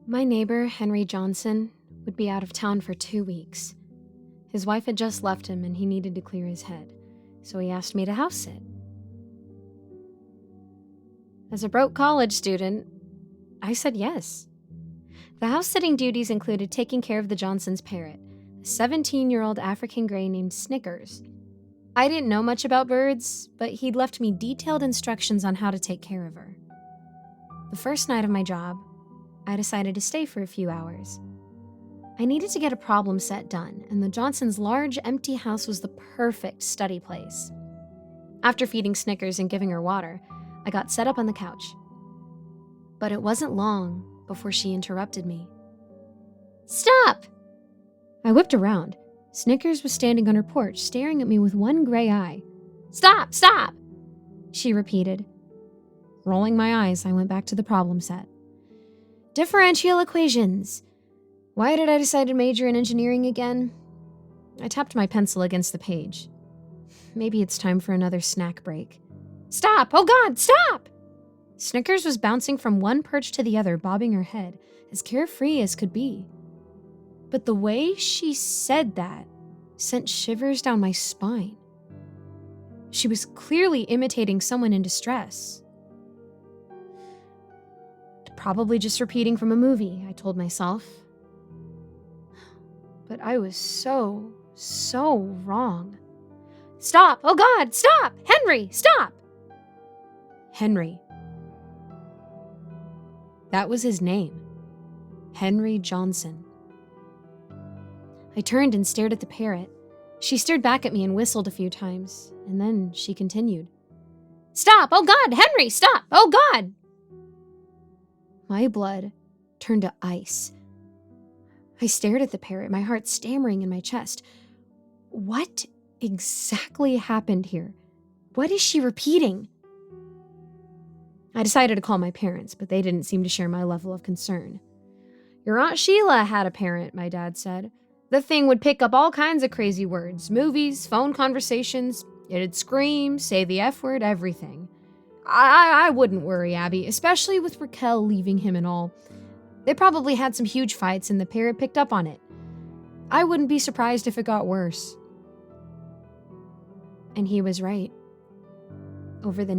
My neighbor, Henry Johnson, would be out of town for 2 weeks. His wife had just left him and he needed to clear his head, so he asked me to house sit. As a broke college student, I said yes. The house-sitting duties included taking care of the Johnsons' parrot, a 17-year-old African gray named Snickers. I didn't know much about birds, but he'd left me detailed instructions on how to take care of her. The first night of my job, I decided to stay for a few hours. I needed to get a problem set done, and the Johnsons' large, empty house was the perfect study place. After feeding Snickers and giving her water, I got set up on the couch. But it wasn't long before she interrupted me. "Stop!" I whipped around. Snickers was standing on her porch, staring at me with one gray eye. "Stop! Stop!" she repeated. Rolling my eyes, I went back to the problem set. Differential equations. Why did I decide to major in engineering again? I tapped my pencil against the page. Maybe it's time for another snack break. "Stop! Oh God, stop!" Snickers was bouncing from one perch to the other, bobbing her head, as carefree as could be. But the way she said that sent shivers down my spine. She was clearly imitating someone in distress. Probably just repeating from a movie, I told myself. But I was so wrong. "Stop! Oh God, stop! Henry, stop!" Henry. That was his name. Henry Johnson. I turned and stared at the parrot. She stared back at me and whistled a few times, and then she continued. "Stop! Oh God, Henry, stop! Oh God!" My blood turned to ice. I stared at the parrot, my heart stammering in my chest. What exactly happened here? What is she repeating? I decided to call my parents, but they didn't seem to share my level of concern. "Your Aunt Sheila had a parrot," my dad said. "The thing would pick up all kinds of crazy words, movies, phone conversations. It'd scream, say the F word, everything. I wouldn't worry, Abby, especially with Raquel leaving him and all. They probably had some huge fights and the parrot picked up on it. I wouldn't be surprised if it got worse." And he was right. Over the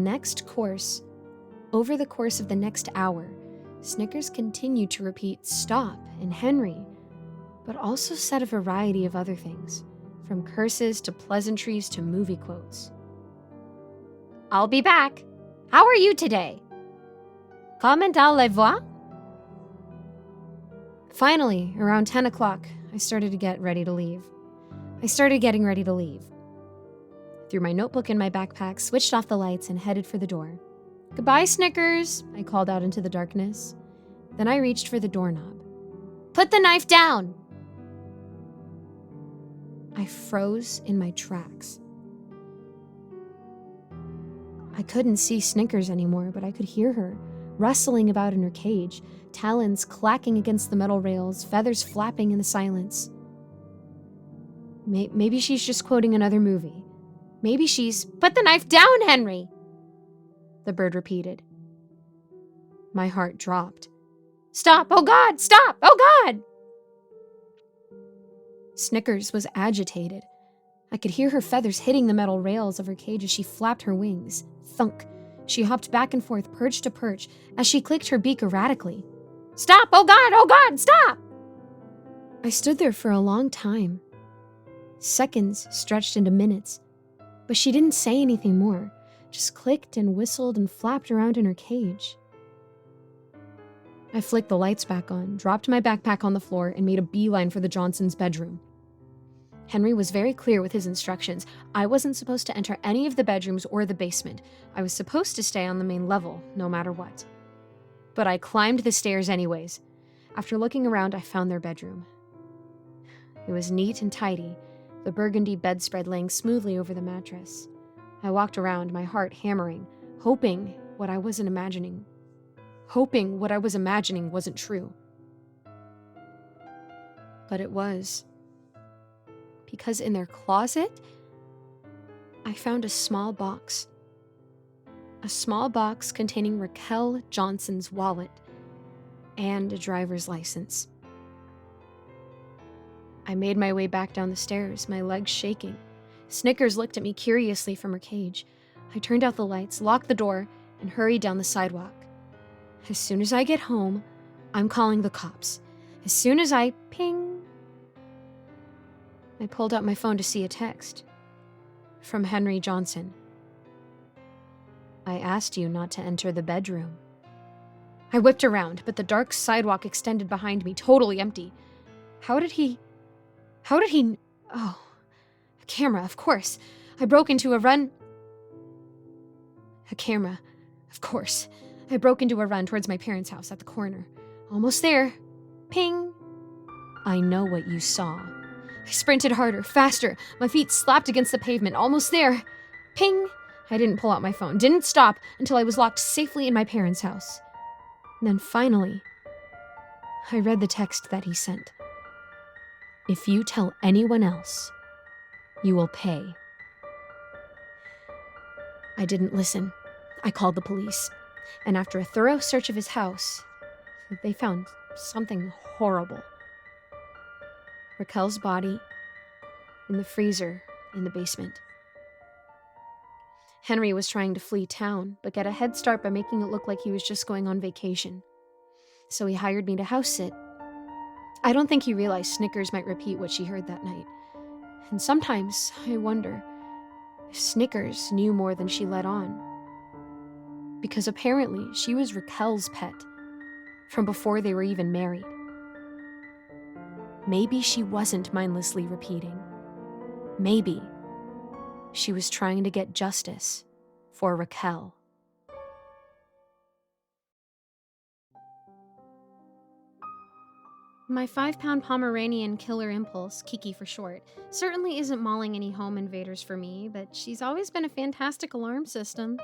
course of the next hour, Snickers continued to repeat "stop" and "Henry," but also said a variety of other things, from curses to pleasantries to movie quotes. "I'll be back. How are you today? Comment allez-vous?" Finally, around 10 o'clock, I started getting ready to leave. Threw my notebook in my backpack, switched off the lights, and headed for the door. "Goodbye, Snickers," I called out into the darkness. Then I reached for the doorknob. "Put the knife down!" I froze in my tracks. I couldn't see Snickers anymore, but I could hear her, rustling about in her cage, talons clacking against the metal rails, feathers flapping in the silence. Maybe she's just quoting another movie. Maybe she's, "Put the knife down, Henry!" the bird repeated. My heart dropped. "Stop! Oh God! Stop! Oh God!" Snickers was agitated. I could hear her feathers hitting the metal rails of her cage as she flapped her wings. Thunk. She hopped back and forth, perch to perch, as she clicked her beak erratically. "Stop! Oh God! Oh God! Stop!" I stood there for a long time. Seconds stretched into minutes, but she didn't say anything more, just clicked and whistled and flapped around in her cage. I flicked the lights back on, dropped my backpack on the floor, and made a beeline for the Johnsons' bedroom. Henry was very clear with his instructions. I wasn't supposed to enter any of the bedrooms or the basement. I was supposed to stay on the main level, no matter what. But I climbed the stairs anyways. After looking around, I found their bedroom. It was neat and tidy, the burgundy bedspread laying smoothly over the mattress. I walked around, my heart hammering, hoping what I was imagining wasn't true. But it was. Because in their closet, I found a small box. A small box containing Raquel Johnson's wallet. and a driver's license. I made my way back down the stairs, my legs shaking. Snickers looked at me curiously from her cage. I turned out the lights, locked the door, and hurried down the sidewalk. As soon as I get home, I'm calling the cops. As soon as I ping, I pulled out my phone to see a text. From Henry Johnson. I asked you not to enter the bedroom. I whipped around, but the dark sidewalk extended behind me, totally empty. How did he... Oh, a camera, of course. I broke into a run towards my parents' house at the corner. Almost there. Ping. I know what you saw. I sprinted harder, faster. My feet slapped against the pavement. Almost there. Ping. I didn't pull out my phone, didn't stop until I was locked safely in my parents' house. And then finally, I read the text that he sent. If you tell anyone else, you will pay. I didn't listen. I called the police. And after a thorough search of his house, they found something horrible. Raquel's body in the freezer in the basement. Henry was trying to flee town, but get a head start by making it look like he was just going on vacation. So he hired me to house sit. I don't think he realized Snickers might repeat what she heard that night. And sometimes I wonder if Snickers knew more than she let on. Because apparently she was Raquel's pet from before they were even married. Maybe she wasn't mindlessly repeating. Maybe she was trying to get justice for Raquel. My 5-pound Pomeranian killer impulse, Kiki for short, certainly isn't mauling any home invaders for me, but she's always been a fantastic alarm system.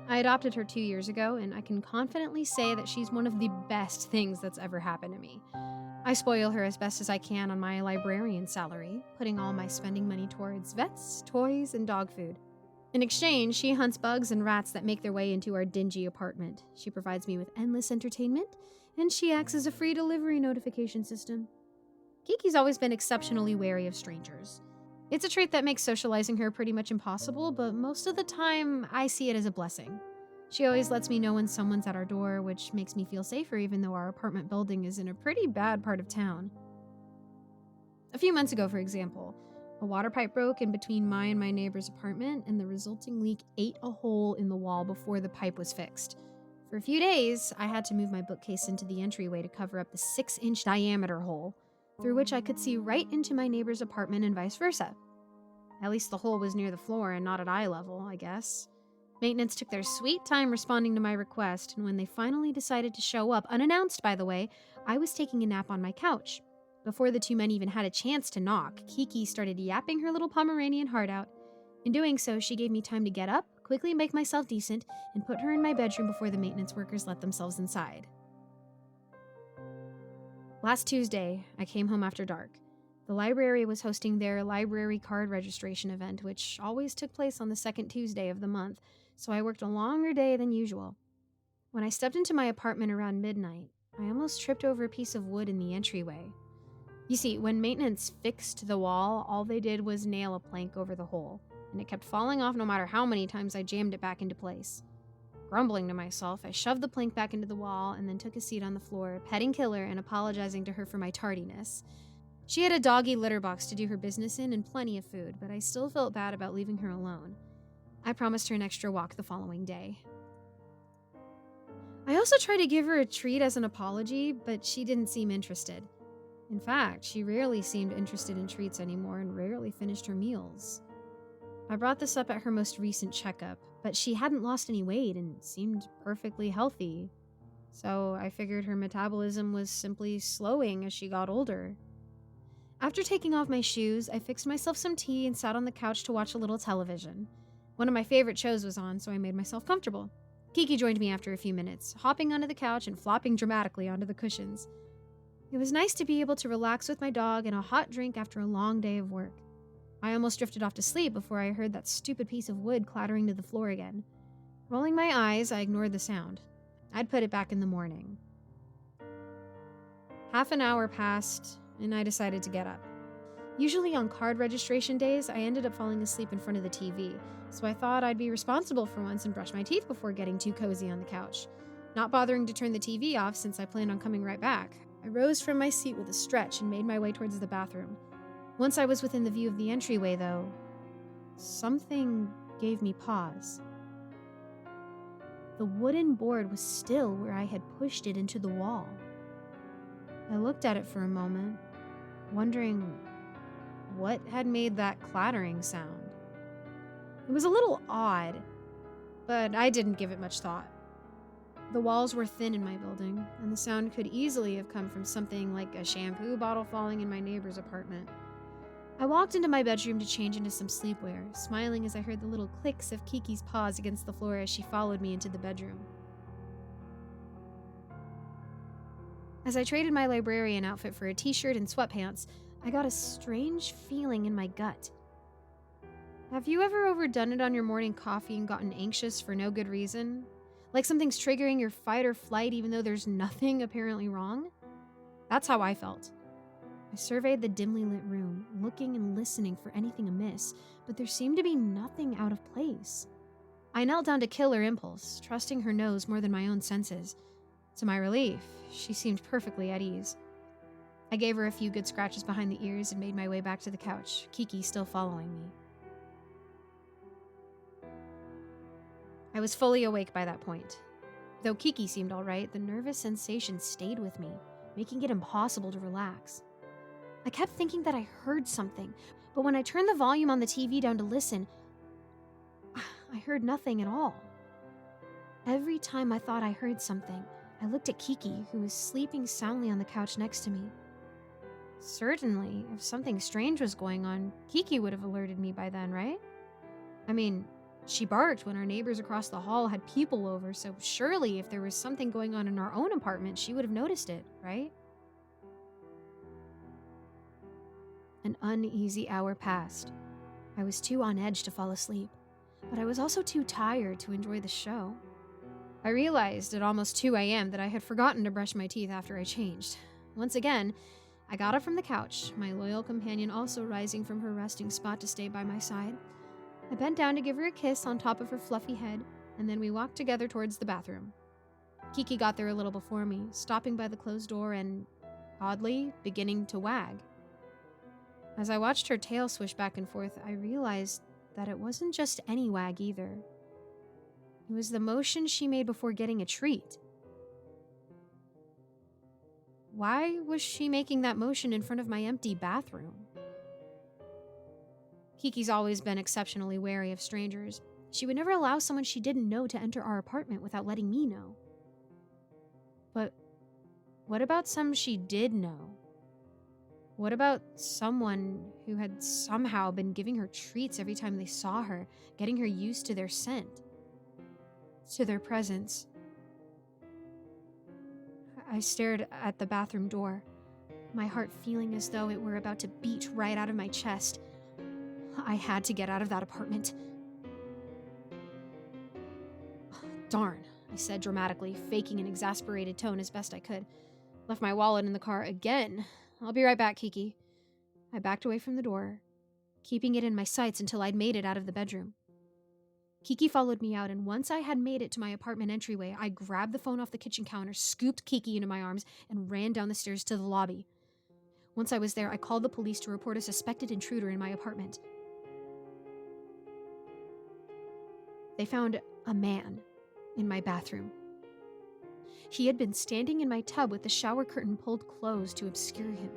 I adopted her 2 years ago, and I can confidently say that she's one of the best things that's ever happened to me. I spoil her as best as I can on my librarian salary, putting all my spending money towards vets, toys, and dog food. In exchange, she hunts bugs and rats that make their way into our dingy apartment. She provides me with endless entertainment, and she acts as a free delivery notification system. Kiki's always been exceptionally wary of strangers. It's a trait that makes socializing her pretty much impossible, but most of the time, I see it as a blessing. She always lets me know when someone's at our door, which makes me feel safer even though our apartment building is in a pretty bad part of town. A few months ago, for example, a water pipe broke in between my and my neighbor's apartment, and the resulting leak ate a hole in the wall before the pipe was fixed. For a few days, I had to move my bookcase into the entryway to cover up the 6-inch diameter hole, through which I could see right into my neighbor's apartment and vice versa. At least the hole was near the floor and not at eye level, I guess. Maintenance took their sweet time responding to my request, and when they finally decided to show up, unannounced by the way, I was taking a nap on my couch. Before the two men even had a chance to knock, Kiki started yapping her little Pomeranian heart out. In doing so, she gave me time to get up, quickly make myself decent, and put her in my bedroom before the maintenance workers let themselves inside. Last Tuesday, I came home after dark. The library was hosting their library card registration event, which always took place on the second Tuesday of the month, so I worked a longer day than usual. When I stepped into my apartment around midnight, I almost tripped over a piece of wood in the entryway. You see, when maintenance fixed the wall, all they did was nail a plank over the hole, and it kept falling off no matter how many times I jammed it back into place. Grumbling to myself, I shoved the plank back into the wall and then took a seat on the floor, petting Killer and apologizing to her for my tardiness. She had a doggy litter box to do her business in and plenty of food, but I still felt bad about leaving her alone. I promised her an extra walk the following day. I also tried to give her a treat as an apology, but she didn't seem interested. In fact, she rarely seemed interested in treats anymore and rarely finished her meals. I brought this up at her most recent checkup, but she hadn't lost any weight and seemed perfectly healthy. So I figured her metabolism was simply slowing as she got older. After taking off my shoes, I fixed myself some tea and sat on the couch to watch a little television. One of my favorite shows was on, so I made myself comfortable. Kiki joined me after a few minutes, hopping onto the couch and flopping dramatically onto the cushions. It was nice to be able to relax with my dog and a hot drink after a long day of work. I almost drifted off to sleep before I heard that stupid piece of wood clattering to the floor again. Rolling my eyes, I ignored the sound. I'd put it back in the morning. Half an hour passed, and I decided to get up. Usually on card registration days, I ended up falling asleep in front of the TV, so I thought I'd be responsible for once and brush my teeth before getting too cozy on the couch. Not bothering to turn the TV off since I planned on coming right back, I rose from my seat with a stretch and made my way towards the bathroom. Once I was within the view of the entryway, though, something gave me pause. The wooden board was still where I had pushed it into the wall. I looked at it for a moment, wondering what had made that clattering sound. It was a little odd, but I didn't give it much thought. The walls were thin in my building, and the sound could easily have come from something like a shampoo bottle falling in my neighbor's apartment. I walked into my bedroom to change into some sleepwear, smiling as I heard the little clicks of Kiki's paws against the floor as she followed me into the bedroom. As I traded my librarian outfit for a t-shirt and sweatpants, I got a strange feeling in my gut. Have you ever overdone it on your morning coffee and gotten anxious for no good reason? Like something's triggering your fight or flight even though there's nothing apparently wrong? That's how I felt. I surveyed the dimly lit room, looking and listening for anything amiss, but there seemed to be nothing out of place. I knelt down to kill her impulse, trusting her nose more than my own senses. To my relief, she seemed perfectly at ease. I gave her a few good scratches behind the ears and made my way back to the couch, Kiki still following me. I was fully awake by that point. Though Kiki seemed all right, the nervous sensation stayed with me, making it impossible to relax. I kept thinking that I heard something, but when I turned the volume on the TV down to listen, I heard nothing at all. Every time I thought I heard something, I looked at Kiki, who was sleeping soundly on the couch next to me. Certainly, if something strange was going on, Kiki would have alerted me by then, right? I mean, she barked when our neighbors across the hall had people over, so surely if there was something going on in our own apartment, she would have noticed it, right? An uneasy hour passed. I was too on edge to fall asleep, but I was also too tired to enjoy the show. I realized at almost 2 a.m. that I had forgotten to brush my teeth after I changed. Once again, I got up from the couch, my loyal companion also rising from her resting spot to stay by my side. I bent down to give her a kiss on top of her fluffy head, and then we walked together towards the bathroom. Kiki got there a little before me, stopping by the closed door and, oddly, beginning to wag. As I watched her tail swish back and forth, I realized that it wasn't just any wag either. It was the motion she made before getting a treat. Why was she making that motion in front of my empty bathroom? Kiki's always been exceptionally wary of strangers. She would never allow someone she didn't know to enter our apartment without letting me know. But what about some she did know? What about someone who had somehow been giving her treats every time they saw her, getting her used to their scent, to their presence? I stared at the bathroom door, my heart feeling as though it were about to beat right out of my chest. I had to get out of that apartment. Darn, I said dramatically, faking an exasperated tone as best I could. Left my wallet in the car again. I'll be right back, Kiki. I backed away from the door, keeping it in my sights until I'd made it out of the bedroom. Kiki followed me out, and once I had made it to my apartment entryway, I grabbed the phone off the kitchen counter, scooped Kiki into my arms, and ran down the stairs to the lobby. Once I was there, I called the police to report a suspected intruder in my apartment. They found a man in my bathroom. He had been standing in my tub with the shower curtain pulled closed to obscure him,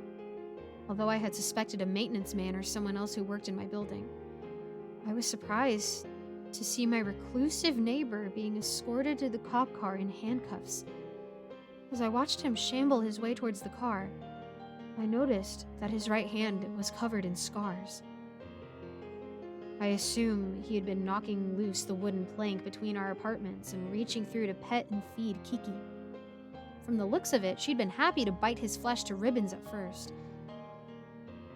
although I had suspected a maintenance man or someone else who worked in my building. I was surprised to see my reclusive neighbor being escorted to the cop car in handcuffs. As I watched him shamble his way towards the car, I noticed that his right hand was covered in scars. I assume he had been knocking loose the wooden plank between our apartments and reaching through to pet and feed Kiki. From the looks of it, she'd been happy to bite his flesh to ribbons at first.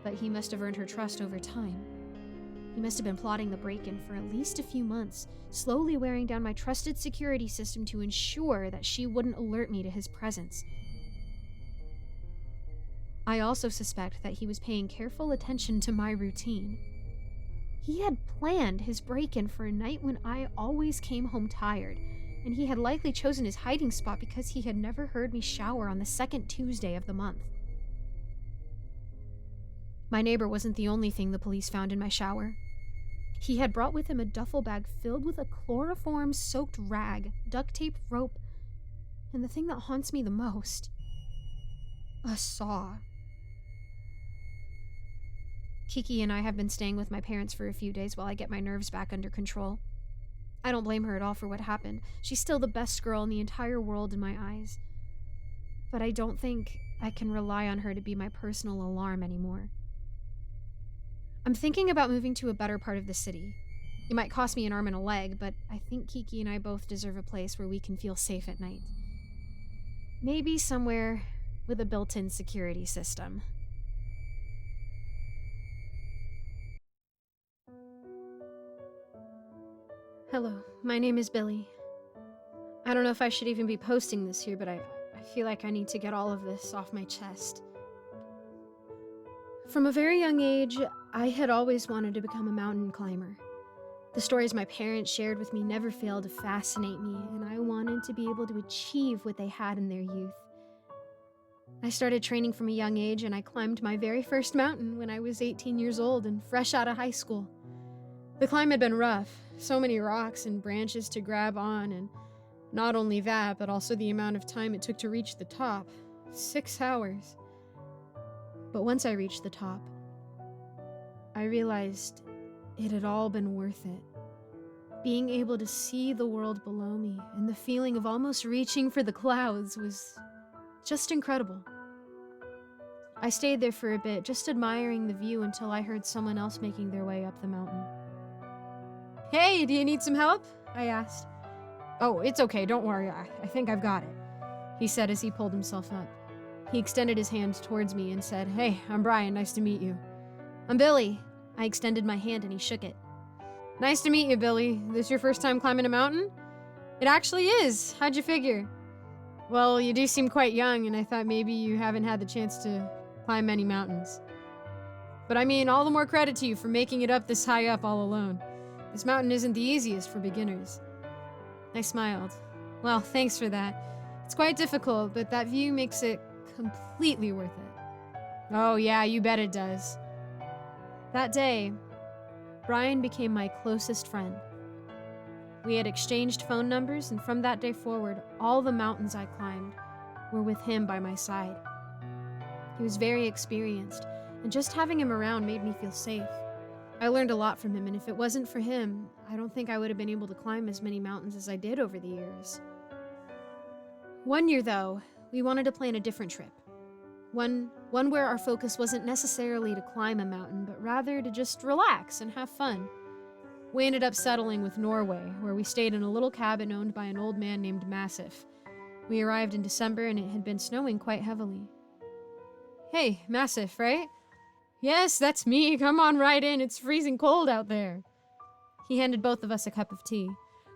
But he must have earned her trust over time. He must have been plotting the break-in for at least a few months, slowly wearing down my trusted security system to ensure that she wouldn't alert me to his presence. I also suspect that he was paying careful attention to my routine. He had planned his break-in for a night when I always came home tired, and he had likely chosen his hiding spot because he had never heard me shower on the second Tuesday of the month. My neighbor wasn't the only thing the police found in my shower. He had brought with him a duffel bag filled with a chloroform-soaked rag, duct tape, rope, and the thing that haunts me the most, a saw. Kiki and I have been staying with my parents for a few days while I get my nerves back under control. I don't blame her at all for what happened. She's still the best girl in the entire world in my eyes. But I don't think I can rely on her to be my personal alarm anymore. I'm thinking about moving to a better part of the city. It might cost me an arm and a leg, but I think Kiki and I both deserve a place where we can feel safe at night. Maybe somewhere with a built-in security system. Hello, my name is Billy. I don't know if I should even be posting this here, but I feel like I need to get all of this off my chest. From a very young age, I had always wanted to become a mountain climber. The stories my parents shared with me never failed to fascinate me, and I wanted to be able to achieve what they had in their youth. I started training from a young age, and I climbed my very first mountain when I was 18 years old and fresh out of high school. The climb had been rough, so many rocks and branches to grab on, and not only that, but also the amount of time it took to reach the top, 6 hours. But once I reached the top, I realized it had all been worth it. Being able to see the world below me and the feeling of almost reaching for the clouds was just incredible. I stayed there for a bit, just admiring the view until I heard someone else making their way up the mountain. "Hey, do you need some help?" I asked. "Oh, it's okay, don't worry, I think I've got it," he said as he pulled himself up. He extended his hand towards me and said, "Hey, I'm Brian, nice to meet you." "I'm Billy." I extended my hand and he shook it. "Nice to meet you, Billy. This your first time climbing a mountain?" "It actually is. How'd you figure?" "Well, you do seem quite young, and I thought maybe you haven't had the chance to climb many mountains. But I mean, all the more credit to you for making it up this high up all alone. This mountain isn't the easiest for beginners." I smiled. "Well, thanks for that. It's quite difficult, but that view makes it completely worth it." "Oh yeah, you bet it does." That day, Brian became my closest friend. We had exchanged phone numbers, and from that day forward, all the mountains I climbed were with him by my side. He was very experienced, and just having him around made me feel safe. I learned a lot from him, and if it wasn't for him, I don't think I would have been able to climb as many mountains as I did over the years. One year, though, we wanted to plan a different trip. One where our focus wasn't necessarily to climb a mountain, but rather to just relax and have fun. We ended up settling with Norway, where we stayed in a little cabin owned by an old man named Massif. We arrived in December, and it had been snowing quite heavily. "Hey, Massif, right?" "Yes, that's me. Come on right in. It's freezing cold out there." He handed both of us a cup of tea.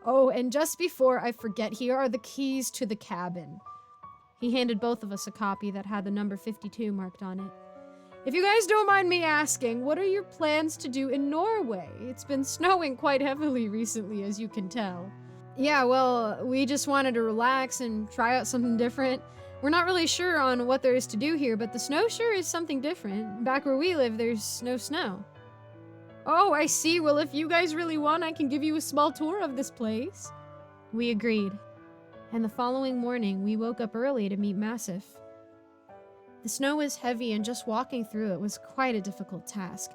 "Oh, and just before I forget, here are the keys to the cabin." He handed both of us a copy that had the number 52 marked on it. "If you guys don't mind me asking, what are your plans to do in Norway? It's been snowing quite heavily recently, as you can tell." "Yeah, well, we just wanted to relax and try out something different. We're not really sure on what there is to do here, but the snow sure is something different. Back where we live, there's no snow." "Oh, I see. Well, if you guys really want, I can give you a small tour of this place." We agreed, and the following morning, we woke up early to meet Massif. The snow was heavy, and just walking through it was quite a difficult task,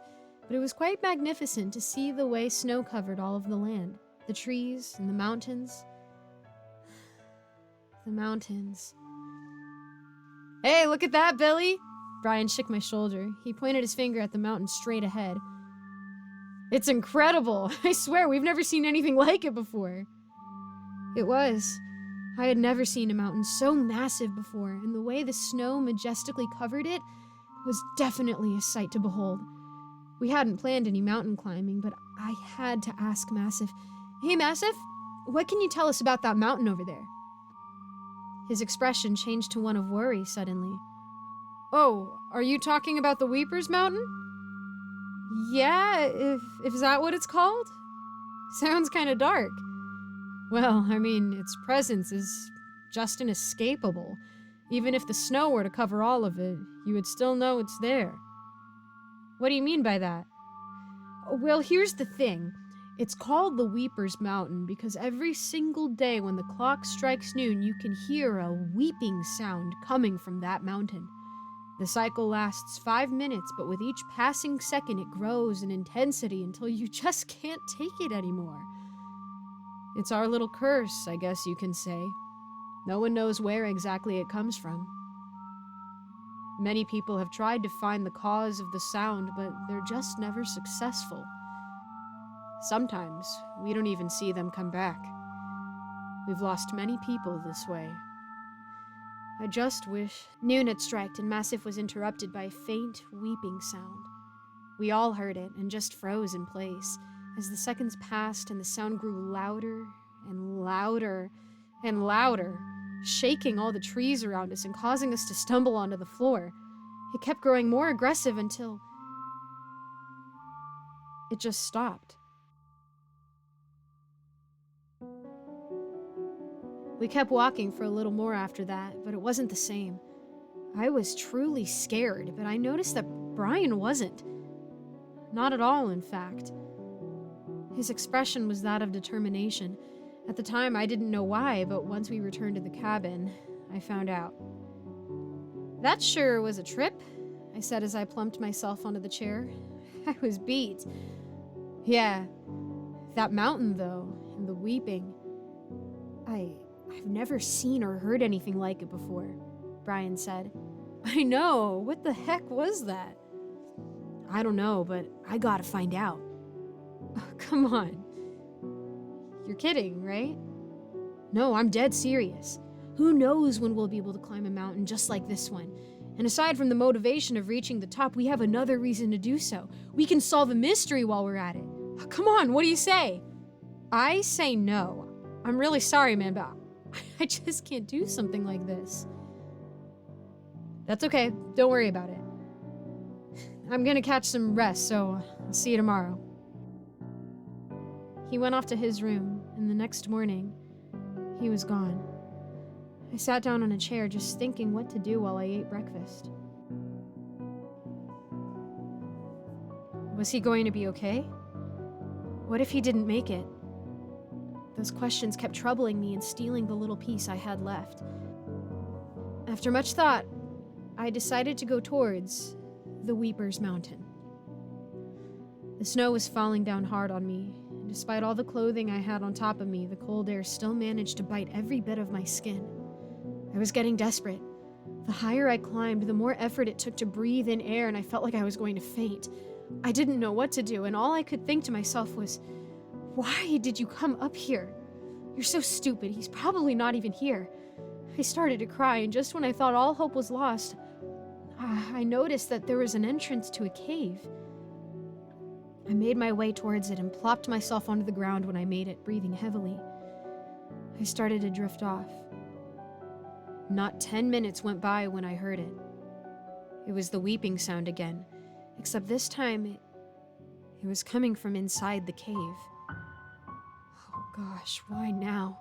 but it was quite magnificent to see the way snow covered all of the land, the trees and the mountains. The mountains. "Hey, look at that, Billy!" Brian shook my shoulder. He pointed his finger at the mountain straight ahead. "It's incredible! I swear, we've never seen anything like it before." It was. I had never seen a mountain so massive before, and the way the snow majestically covered it was definitely a sight to behold. We hadn't planned any mountain climbing, but I had to ask Massif, "Hey, Massif, what can you tell us about that mountain over there?" His expression changed to one of worry suddenly. Oh, are you talking about the Weepers Mountain? Yeah, if is that what it's called? Sounds kinda dark. Well, I mean, its presence is just inescapable. Even if the snow were to cover all of it, you would still know it's there. What do you mean by that? Well, here's the thing. It's called the Weepers Mountain because every single day when the clock strikes noon, you can hear a weeping sound coming from that mountain. The cycle lasts 5 minutes, but with each passing second, it grows in intensity until you just can't take it anymore. It's our little curse, I guess you can say. No one knows where exactly it comes from. Many people have tried to find the cause of the sound, but they're just never successful. Sometimes, we don't even see them come back. We've lost many people this way. I just wish... Noon had struck and Massif was interrupted by a faint, weeping sound. We all heard it and just froze in place as the seconds passed and the sound grew louder and louder and louder, shaking all the trees around us and causing us to stumble onto the floor. It kept growing more aggressive until... it just stopped. We kept walking for a little more after that, but it wasn't the same. I was truly scared, but I noticed that Brian wasn't. Not at all, in fact. His expression was that of determination. At the time, I didn't know why, but once we returned to the cabin, I found out. That sure was a trip, I said as I plumped myself onto the chair. I was beat. Yeah, that mountain, though, and the weeping. I've never seen or heard anything like it before, Brian said. I know, what the heck was that? I don't know, but I gotta find out. Oh, come on. You're kidding, right? No, I'm dead serious. Who knows when we'll be able to climb a mountain just like this one? And aside from the motivation of reaching the top, we have another reason to do so. We can solve a mystery while we're at it. Oh, come on, what do you say? I say no. I'm really sorry, man, but I just can't do something like this. That's okay. Don't worry about it. I'm gonna catch some rest, so I'll see you tomorrow. He went off to his room, and the next morning, he was gone. I sat down on a chair just thinking what to do while I ate breakfast. Was he going to be okay? What if he didn't make it? Those questions kept troubling me and stealing the little peace I had left. After much thought, I decided to go towards the Weepers Mountain. The snow was falling down hard on me, and despite all the clothing I had on top of me, the cold air still managed to bite every bit of my skin. I was getting desperate. The higher I climbed, the more effort it took to breathe in air, and I felt like I was going to faint. I didn't know what to do, and all I could think to myself was, why did you come up here? You're so stupid. He's probably not even here. I started to cry, and just when I thought all hope was lost, I noticed that there was an entrance to a cave. I made my way towards it and plopped myself onto the ground when I made it, breathing heavily. I started to drift off. Not 10 minutes went by when I heard it. It was the weeping sound again, except this time it was coming from inside the cave. Oh gosh, why now?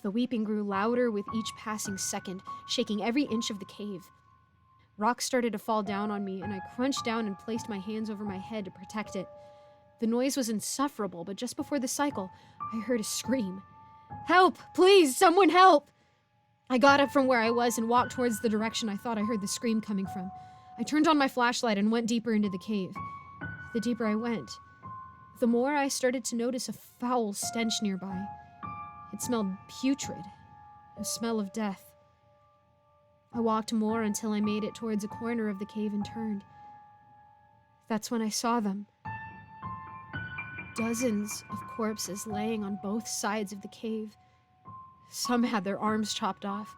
The weeping grew louder with each passing second, shaking every inch of the cave. Rocks started to fall down on me, and I crunched down and placed my hands over my head to protect it. The noise was insufferable, but just before the cycle, I heard a scream. Help! Please, someone help! I got up from where I was and walked towards the direction I thought I heard the scream coming from. I turned on my flashlight and went deeper into the cave. The deeper I went, the more I started to notice a foul stench nearby. It smelled putrid, a smell of death. I walked more until I made it towards a corner of the cave and turned. That's when I saw them. Dozens of corpses laying on both sides of the cave. Some had their arms chopped off.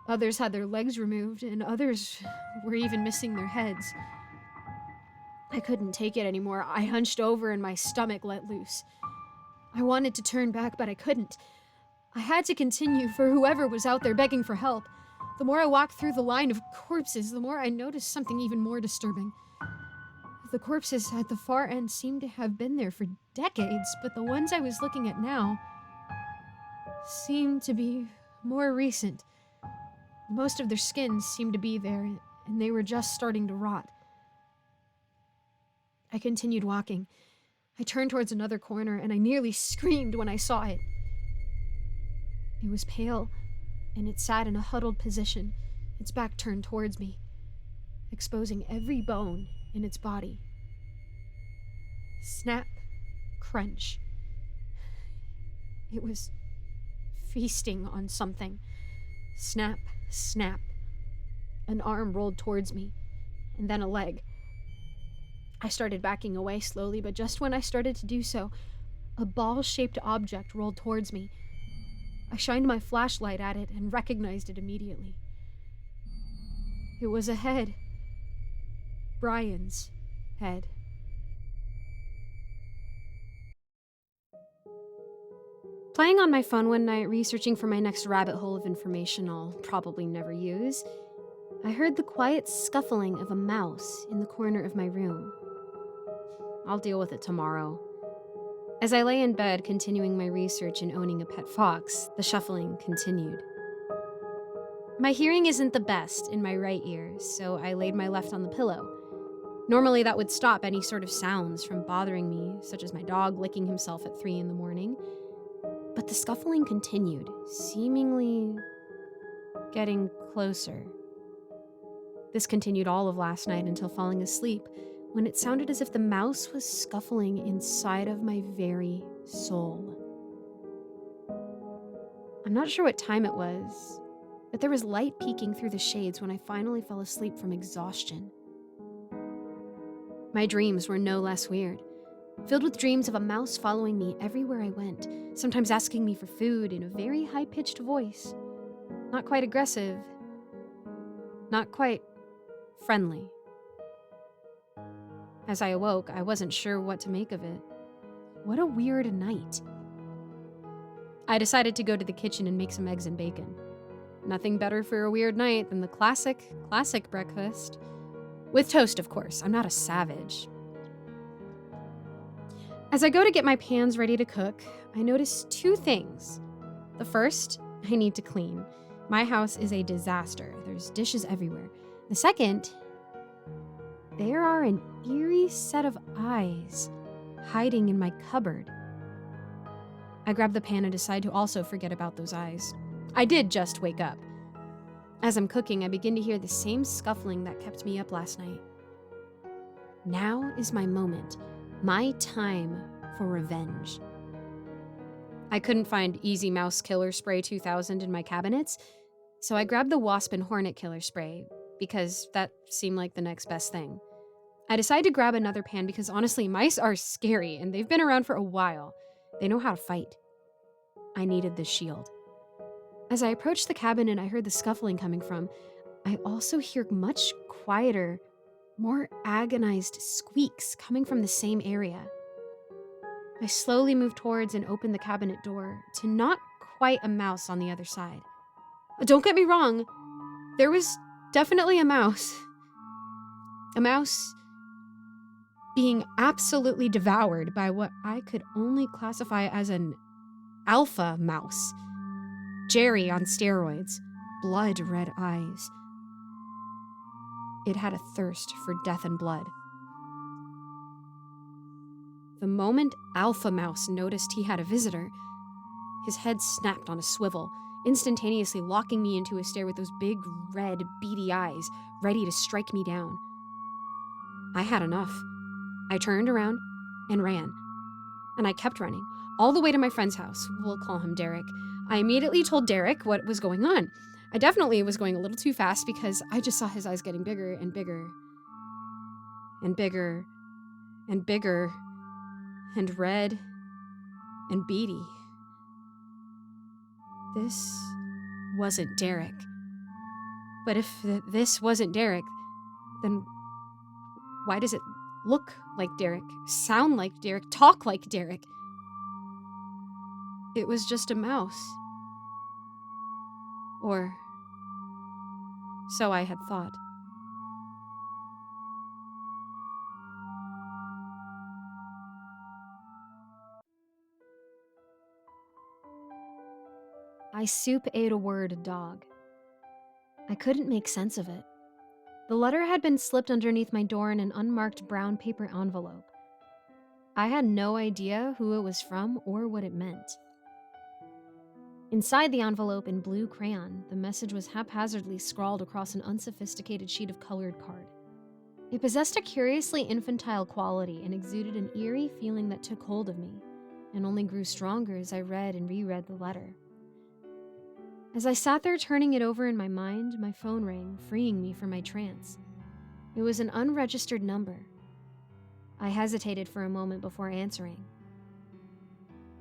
Others had their legs removed, and others were even missing their heads. I couldn't take it anymore. I hunched over and my stomach let loose. I wanted to turn back, but I couldn't. I had to continue for whoever was out there begging for help. The more I walked through the line of corpses, the more I noticed something even more disturbing. The corpses at the far end seemed to have been there for decades, but the ones I was looking at now seemed to be more recent. Most of their skins seemed to be there, and they were just starting to rot. I continued walking. I turned towards another corner, and I nearly screamed when I saw it. It was pale, and it sat in a huddled position, its back turned towards me, exposing every bone in its body. Snap, crunch. It was feasting on something. Snap, snap. An arm rolled towards me, and then a leg. I started backing away slowly, but just when I started to do so, a ball-shaped object rolled towards me. I shined my flashlight at it and recognized it immediately. It was a head. Brian's head. Playing on my phone one night, researching for my next rabbit hole of information I'll probably never use, I heard the quiet scuffling of a mouse in the corner of my room. I'll deal with it tomorrow. As I lay in bed, continuing my research and owning a pet fox, the shuffling continued. My hearing isn't the best in my right ear, so I laid my left on the pillow. Normally that would stop any sort of sounds from bothering me, such as my dog licking himself at 3 a.m, but the scuffling continued, seemingly getting closer. This continued all of last night until falling asleep, when it sounded as if the mouse was scuffling inside of my very soul. I'm not sure what time it was, but there was light peeking through the shades when I finally fell asleep from exhaustion. My dreams were no less weird, filled with dreams of a mouse following me everywhere I went, sometimes asking me for food in a very high-pitched voice. Not quite aggressive, not quite friendly. As I awoke, I wasn't sure what to make of it. What a weird night. I decided to go to the kitchen and make some eggs and bacon. Nothing better for a weird night than the classic breakfast. With toast, of course. I'm not a savage. As I go to get my pans ready to cook, I notice 2 things. The first, I need to clean. My house is a disaster. There's dishes everywhere. The second, there are an eerie set of eyes hiding in my cupboard. I grab the pan and decide to also forget about those eyes. I did just wake up. As I'm cooking, I begin to hear the same scuffling that kept me up last night. Now is my moment, my time for revenge. I couldn't find Easy Mouse Killer Spray 2000 in my cabinets, so I grabbed the Wasp and Hornet Killer Spray, because that seemed like the next best thing. I decided to grab another pan because honestly, mice are scary and they've been around for a while. They know how to fight. I needed this shield. As I approached the cabinet I heard the scuffling coming from, I also hear much quieter, more agonized squeaks coming from the same area. I slowly moved towards and opened the cabinet door to not quite a mouse on the other side. Don't get me wrong, there was definitely a mouse. A mouse being absolutely devoured by what I could only classify as an alpha mouse. Jerry on steroids, blood red eyes. It had a thirst for death and blood. The moment Alpha Mouse noticed he had a visitor, his head snapped on a swivel, instantaneously locking me into a stare with those big, red, beady eyes, ready to strike me down. I had enough. I turned around and ran. And I kept running, all the way to my friend's house. We'll call him Derek. I immediately told Derek what was going on. I definitely was going a little too fast because I just saw his eyes getting bigger and bigger. And bigger and bigger and red and beady. This wasn't Derek. But if this wasn't Derek, then why does it look like Derek, sound like Derek, talk like Derek? It was just a mouse. Or So I had thought. I soup ate a word dog. I couldn't make sense of it. The letter had been slipped underneath my door in an unmarked brown paper envelope. I had no idea who it was from or what it meant. Inside the envelope in blue crayon, the message was haphazardly scrawled across an unsophisticated sheet of colored card. It possessed a curiously infantile quality and exuded an eerie feeling that took hold of me, and only grew stronger as I read and reread the letter. As I sat there turning it over in my mind, my phone rang, freeing me from my trance. It was an unregistered number. I hesitated for a moment before answering.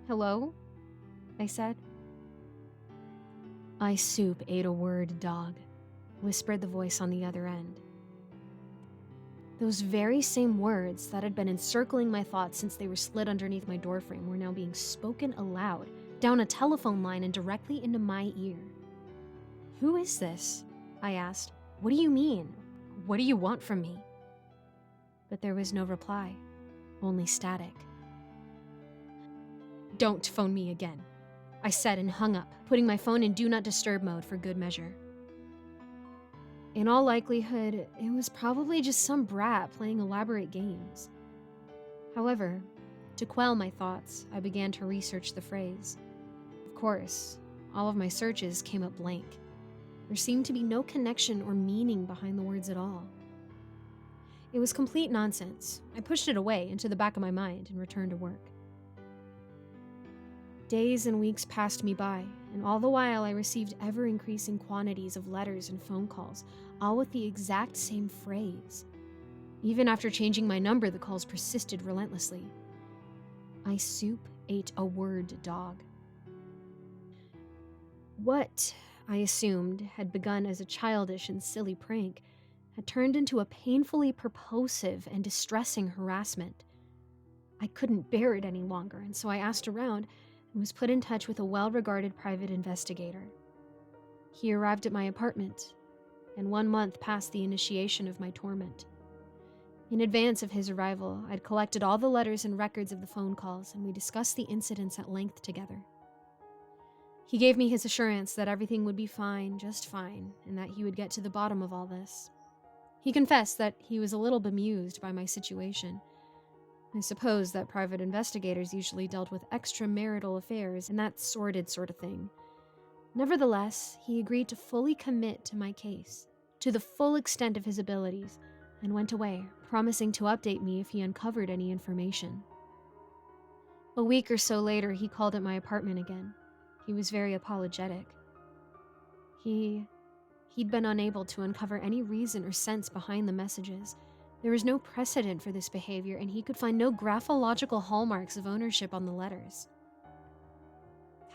"Hello?" I said. "I soup ate a word dog," whispered the voice on the other end. Those very same words that had been encircling my thoughts since they were slid underneath my doorframe were now being spoken aloud, down a telephone line and directly into my ear. "Who is this?" I asked. "What do you mean? What do you want from me?" But there was no reply, only static. "Don't phone me again," I said and hung up, putting my phone in Do Not Disturb mode for good measure. In all likelihood, it was probably just some brat playing elaborate games. However, to quell my thoughts, I began to research the phrase. Of course, all of my searches came up blank. There seemed to be no connection or meaning behind the words at all. It was complete nonsense. I pushed it away into the back of my mind and returned to work. Days and weeks passed me by, and all the while I received ever-increasing quantities of letters and phone calls, all with the exact same phrase. Even after changing my number, the calls persisted relentlessly. I soup ate a word dog. What, I assumed, had begun as a childish and silly prank had turned into a painfully purposive and distressing harassment. I couldn't bear it any longer, and so I asked around and was put in touch with a well-regarded private investigator. He arrived at my apartment, and 1 month passed the initiation of my torment. In advance of his arrival, I'd collected all the letters and records of the phone calls, and we discussed the incidents at length together. He gave me his assurance that everything would be fine, just fine, and that he would get to the bottom of all this. He confessed that he was a little bemused by my situation. I suppose that private investigators usually dealt with extramarital affairs and that sordid sort of thing. Nevertheless, he agreed to fully commit to my case, to the full extent of his abilities, and went away, promising to update me if he uncovered any information. A week or so later, he called at my apartment again. He was very apologetic. He'd been unable to uncover any reason or sense behind the messages. There was no precedent for this behavior, and he could find no graphological hallmarks of ownership on the letters.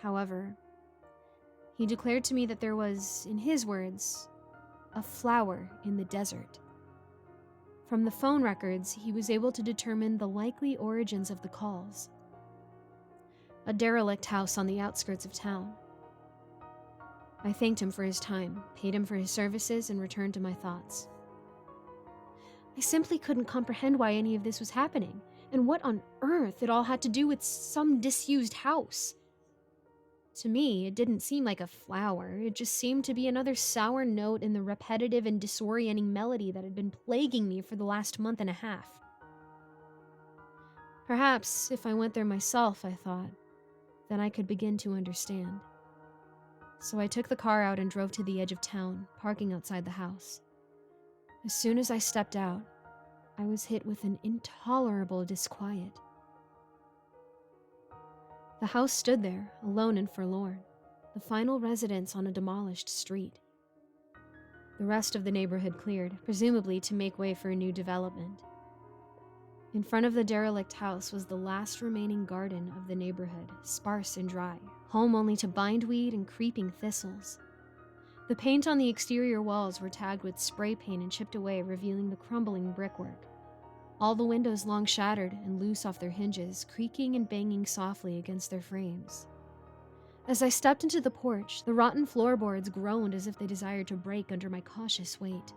However, he declared to me that there was, in his words, a flower in the desert. From the phone records, he was able to determine the likely origins of the calls. A derelict house on the outskirts of town. I thanked him for his time, paid him for his services, and returned to my thoughts. I simply couldn't comprehend why any of this was happening, and what on earth it all had to do with some disused house. To me, it didn't seem like a flower. It just seemed to be another sour note in the repetitive and disorienting melody that had been plaguing me for the last month and a half. Perhaps if I went there myself, I thought, then I could begin to understand. So I took the car out and drove to the edge of town, parking outside the house. As soon as I stepped out, I was hit with an intolerable disquiet. The house stood there, alone and forlorn, the final residence on a demolished street. The rest of the neighborhood cleared, presumably to make way for a new development. In front of the derelict house was the last remaining garden of the neighborhood, sparse and dry, home only to bindweed and creeping thistles. The paint on the exterior walls were tagged with spray paint and chipped away, revealing the crumbling brickwork. All the windows long shattered and loose off their hinges, creaking and banging softly against their frames. As I stepped into the porch, the rotten floorboards groaned as if they desired to break under my cautious weight.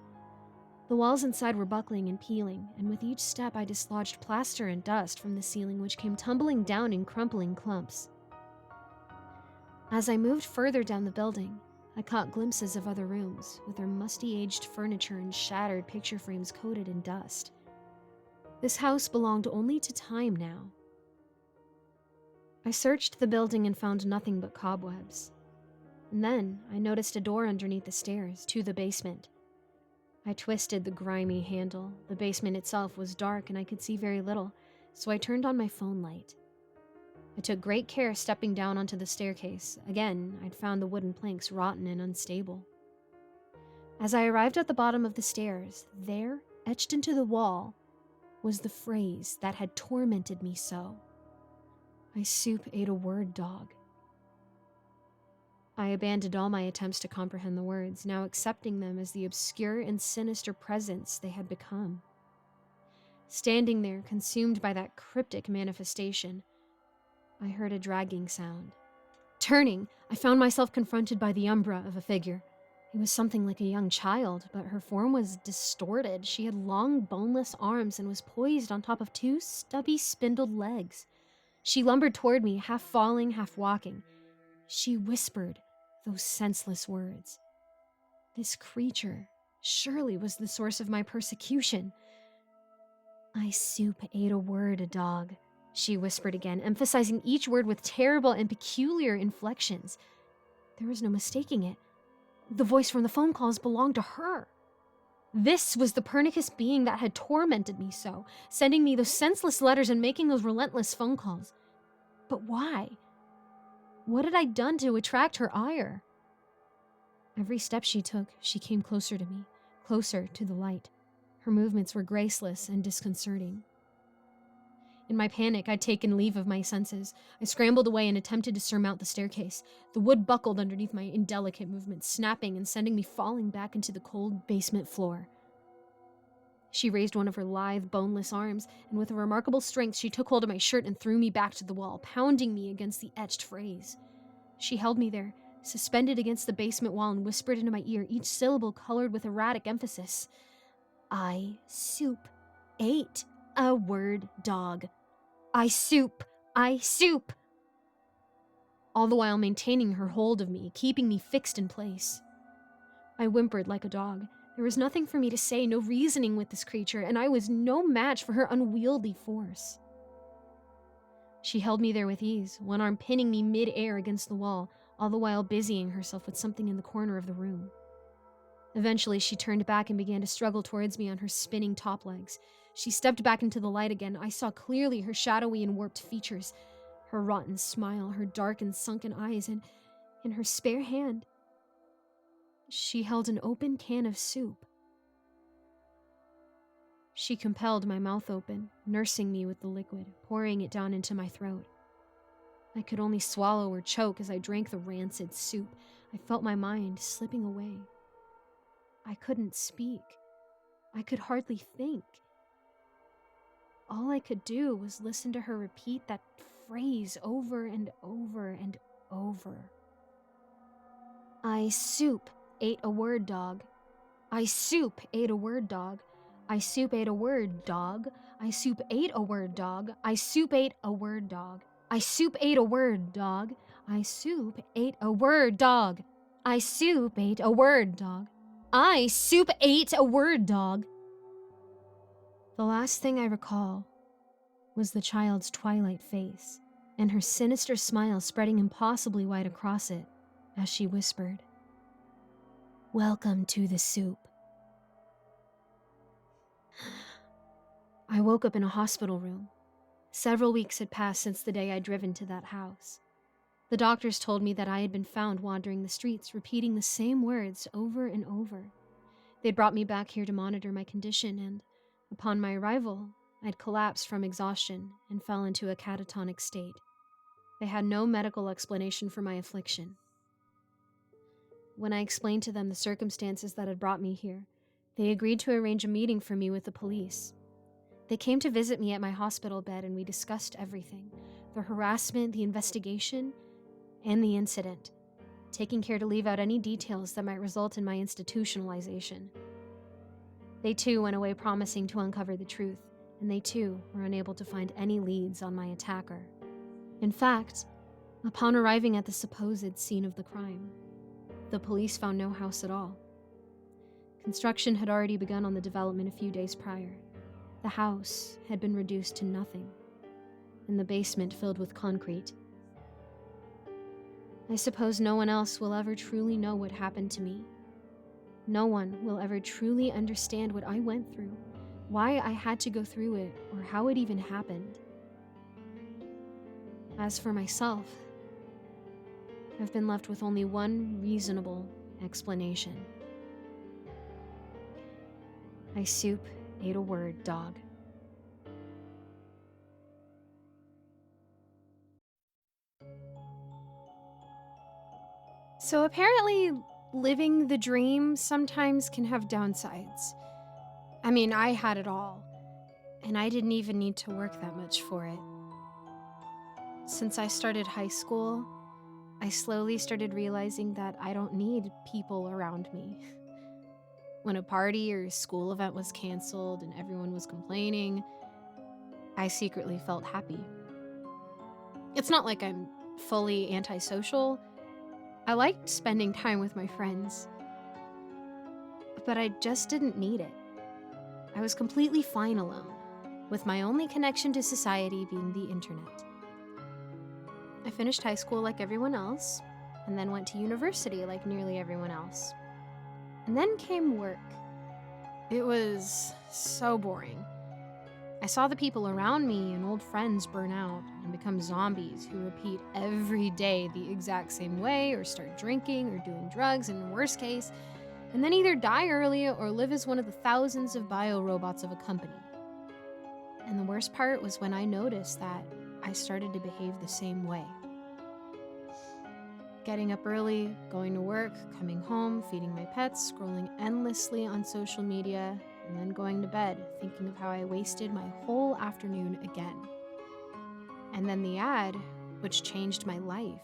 The walls inside were buckling and peeling, and with each step I dislodged plaster and dust from the ceiling, which came tumbling down in crumpling clumps. As I moved further down the building, I caught glimpses of other rooms, with their musty-aged furniture and shattered picture frames coated in dust. This house belonged only to time now. I searched the building and found nothing but cobwebs. And then I noticed a door underneath the stairs to the basement. I twisted the grimy handle. The basement itself was dark and I could see very little, so I turned on my phone light. I took great care stepping down onto the staircase. Again, I'd found the wooden planks rotten and unstable. As I arrived at the bottom of the stairs, there, etched into the wall, was the phrase that had tormented me so. I soup ate a word, dog. I abandoned all my attempts to comprehend the words, now accepting them as the obscure and sinister presence they had become. Standing there, consumed by that cryptic manifestation, I heard a dragging sound. Turning, I found myself confronted by the umbra of a figure. It was something like a young child, but her form was distorted. She had long, boneless arms and was poised on top of two stubby, spindled legs. She lumbered toward me, half falling, half walking. She whispered those senseless words. This creature surely was the source of my persecution. I soup ate a word, dog, she whispered again, emphasizing each word with terrible and peculiar inflections. There was no mistaking it. The voice from the phone calls belonged to her. This was the pernicus being that had tormented me so, sending me those senseless letters and making those relentless phone calls. But why? What had I done to attract her ire? Every step she took, she came closer to me, closer to the light. Her movements were graceless and disconcerting. In my panic, I'd taken leave of my senses. I scrambled away and attempted to surmount the staircase. The wood buckled underneath my indelicate movements, snapping and sending me falling back into the cold basement floor. She raised one of her lithe, boneless arms, and with a remarkable strength, she took hold of my shirt and threw me back to the wall, pounding me against the etched phrase. She held me there, suspended against the basement wall, and whispered into my ear, each syllable colored with erratic emphasis. I soup ate a word, dog. I soup. All the while maintaining her hold of me, keeping me fixed in place. I whimpered like a dog. There was nothing for me to say, no reasoning with this creature, and I was no match for her unwieldy force. She held me there with ease, one arm pinning me mid-air against the wall, all the while busying herself with something in the corner of the room. Eventually, she turned back and began to struggle towards me on her spinning top legs. She stepped back into the light again. I saw clearly her shadowy and warped features, her rotten smile, her dark and sunken eyes, and in her spare hand, she held an open can of soup. She compelled my mouth open, nursing me with the liquid, pouring it down into my throat. I could only swallow or choke as I drank the rancid soup. I felt my mind slipping away. I couldn't speak. I could hardly think. All I could do was listen to her repeat that phrase over and over and over. I soup ate a word, dog. I soup ate a word, dog. I soup ate a word, dog. I soup ate a word, dog. I soup ate a word, dog. I soup ate a word, dog. I soup ate a word, dog. I soup ate a word, dog. I soup ate a word, dog. The last thing I recall was the child's twilight face and her sinister smile spreading impossibly wide across it as she whispered, "Welcome to the soup." I woke up in a hospital room. Several weeks had passed since the day I'd driven to that house. The doctors told me that I had been found wandering the streets, repeating the same words over and over. They'd brought me back here to monitor my condition, and upon my arrival, I'd collapsed from exhaustion and fell into a catatonic state. They had no medical explanation for my affliction. When I explained to them the circumstances that had brought me here, they agreed to arrange a meeting for me with the police. They came to visit me at my hospital bed and we discussed everything. The harassment, the investigation, and the incident, taking care to leave out any details that might result in my institutionalization. They too went away promising to uncover the truth, and they too were unable to find any leads on my attacker. In fact, upon arriving at the supposed scene of the crime, the police found no house at all. Construction had already begun on the development a few days prior. The house had been reduced to nothing, and the basement filled with concrete. I suppose no one else will ever truly know what happened to me. No one will ever truly understand what I went through, why I had to go through it, or how it even happened. As for myself, I've been left with only one reasonable explanation. I soup ate a word dog. So apparently, living the dream sometimes can have downsides. I mean, I had it all, and I didn't even need to work that much for it. Since I started high school, I slowly started realizing that I don't need people around me. When a party or school event was canceled and everyone was complaining, I secretly felt happy. It's not like I'm fully antisocial. I liked spending time with my friends, but I just didn't need it. I was completely fine alone, with my only connection to society being the internet. I finished high school like everyone else, and then went to university like nearly everyone else. And then came work. It was so boring. I saw the people around me and old friends burn out and become zombies who repeat every day the exact same way or start drinking or doing drugs in worst case, and then either die early or live as one of the thousands of bio-robots of a company. And the worst part was when I noticed that I started to behave the same way. Getting up early, going to work, coming home, feeding my pets, scrolling endlessly on social media, and then going to bed, thinking of how I wasted my whole afternoon again. And then the ad, which changed my life,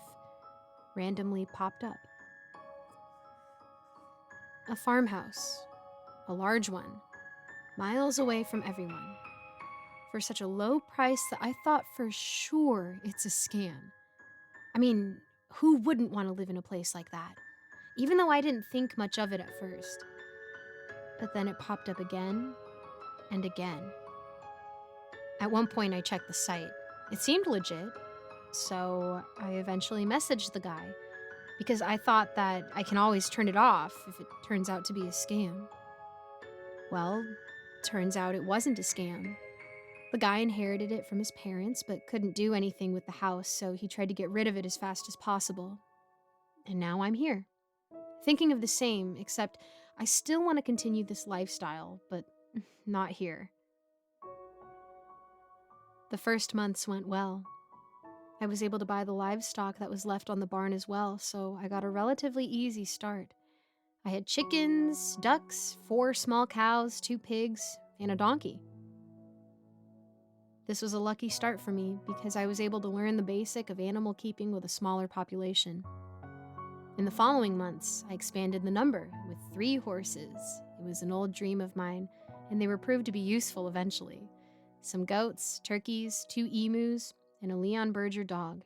randomly popped up. A farmhouse, a large one, miles away from everyone, for such a low price that I thought for sure it's a scam. I mean, who wouldn't want to live in a place like that? Even though I didn't think much of it at first. But then it popped up again and again. At one point, I checked the site. It seemed legit, so I eventually messaged the guy because I thought that I can always turn it off if it turns out to be a scam. Well, turns out it wasn't a scam. The guy inherited it from his parents but couldn't do anything with the house, so he tried to get rid of it as fast as possible. And now I'm here, thinking of the same, except I still want to continue this lifestyle, but not here. The first months went well. I was able to buy the livestock that was left on the barn as well, so I got a relatively easy start. I had chickens, ducks, 4 small cows, 2 pigs, and a donkey. This was a lucky start for me because I was able to learn the basic of animal keeping with a smaller population. In the following months, I expanded the number with 3 horses. It was an old dream of mine, and they were proved to be useful eventually. Some goats, turkeys, 2 emus, and a Leon Berger dog.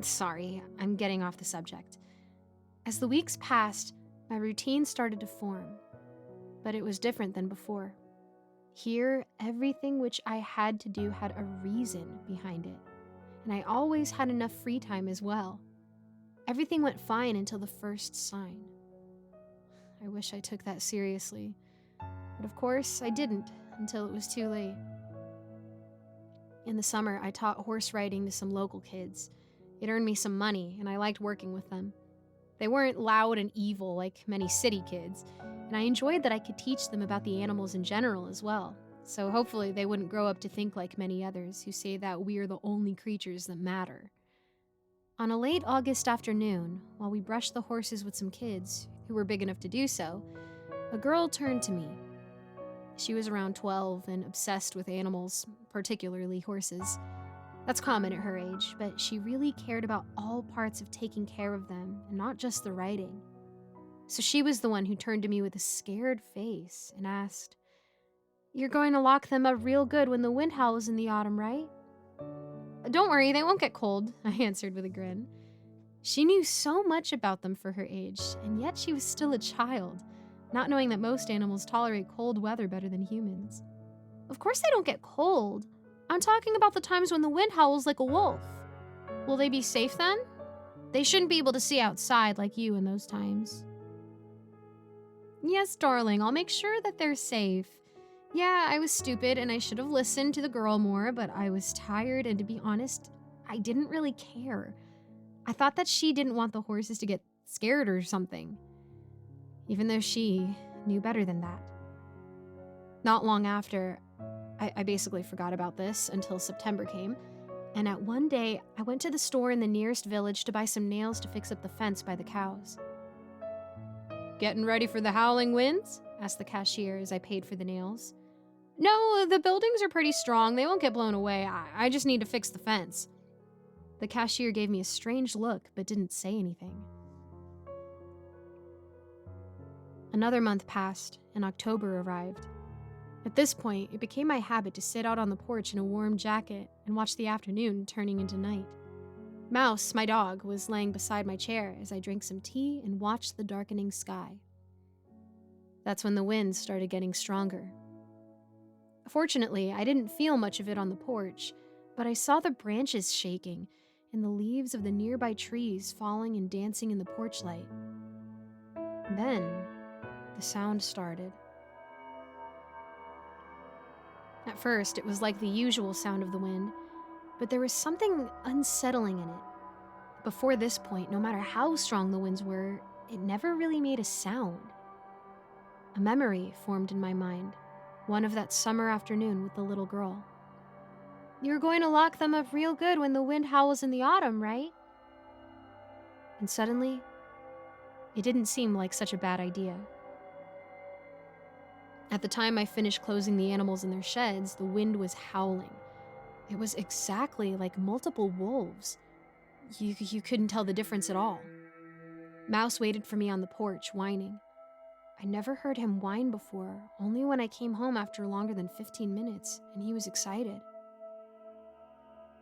Sorry, I'm getting off the subject. As the weeks passed, my routine started to form, but it was different than before. Here, everything which I had to do had a reason behind it, and I always had enough free time as well. Everything went fine until the first sign. I wish I took that seriously, but of course I didn't until it was too late. In the summer, I taught horse riding to some local kids. It earned me some money, and I liked working with them. They weren't loud and evil like many city kids, and I enjoyed that I could teach them about the animals in general as well, so hopefully they wouldn't grow up to think like many others who say that we are the only creatures that matter. On a late August afternoon, while we brushed the horses with some kids, who were big enough to do so, a girl turned to me. She was around 12 and obsessed with animals, particularly horses. That's common at her age, but she really cared about all parts of taking care of them and not just the riding. So she was the one who turned to me with a scared face and asked, "You're going to lock them up real good when the wind howls in the autumn, right?" "Don't worry, they won't get cold," I answered with a grin. She knew so much about them for her age, and yet she was still a child, not knowing that most animals tolerate cold weather better than humans. "Of course they don't get cold. I'm talking about the times when the wind howls like a wolf. Will they be safe then? They shouldn't be able to see outside like you in those times." "Yes, darling, I'll make sure that they're safe. Yeah, I was stupid and I should have listened to the girl more, but I was tired and to be honest, I didn't really care. I thought that she didn't want the horses to get scared or something, even though she knew better than that." Not long after, I basically forgot about this until September came, and at one day, I went to the store in the nearest village to buy some nails to fix up the fence by the cows. "Getting ready for the howling winds?" asked the cashier as I paid for the nails. "No, the buildings are pretty strong. They won't get blown away. I just need to fix the fence." The cashier gave me a strange look, but didn't say anything. Another month passed, and October arrived. At this point, it became my habit to sit out on the porch in a warm jacket and watch the afternoon turning into night. Mouse, my dog, was laying beside my chair as I drank some tea and watched the darkening sky. That's when the wind started getting stronger. Fortunately, I didn't feel much of it on the porch, but I saw the branches shaking and the leaves of the nearby trees falling and dancing in the porch light. Then, the sound started. At first, it was like the usual sound of the wind, but there was something unsettling in it. Before this point, no matter how strong the winds were, it never really made a sound. A memory formed in my mind, one of that summer afternoon with the little girl. "You're going to lock them up real good when the wind howls in the autumn, right?" And suddenly, it didn't seem like such a bad idea. At the time I finished closing the animals in their sheds, the wind was howling. It was exactly like multiple wolves. You couldn't tell the difference at all. Mouse waited for me on the porch, whining. I never heard him whine before, only when I came home after longer than 15 minutes, and he was excited.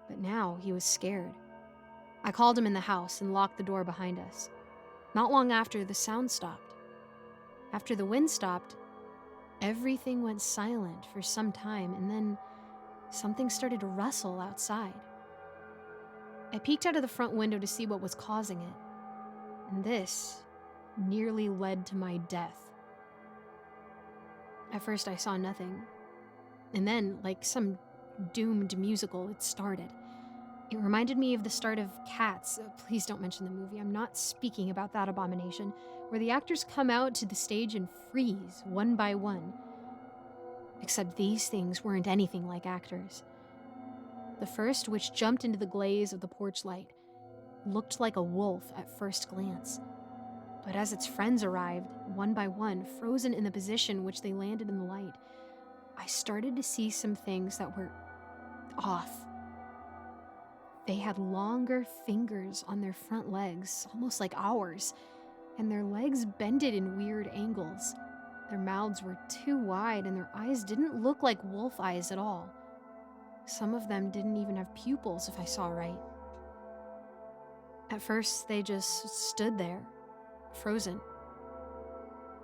But now he was scared. I called him in the house and locked the door behind us. Not long after, the sound stopped. After the wind stopped, everything went silent for some time, and then something started to rustle outside. I peeked out of the front window to see what was causing it, and this nearly led to my death. At first, I saw nothing, and then, like some doomed musical, it started. It reminded me of the start of Cats. Please don't mention the movie. I'm not speaking about that abomination, where the actors come out to the stage and freeze one by one. Except these things weren't anything like actors. The first, which jumped into the glaze of the porch light, looked like a wolf at first glance. But as its friends arrived, one by one, frozen in the position which they landed in the light, I started to see some things that were off. They had longer fingers on their front legs, almost like ours, and their legs bended in weird angles. Their mouths were too wide, and their eyes didn't look like wolf eyes at all. Some of them didn't even have pupils, if I saw right. At first, they just stood there, frozen.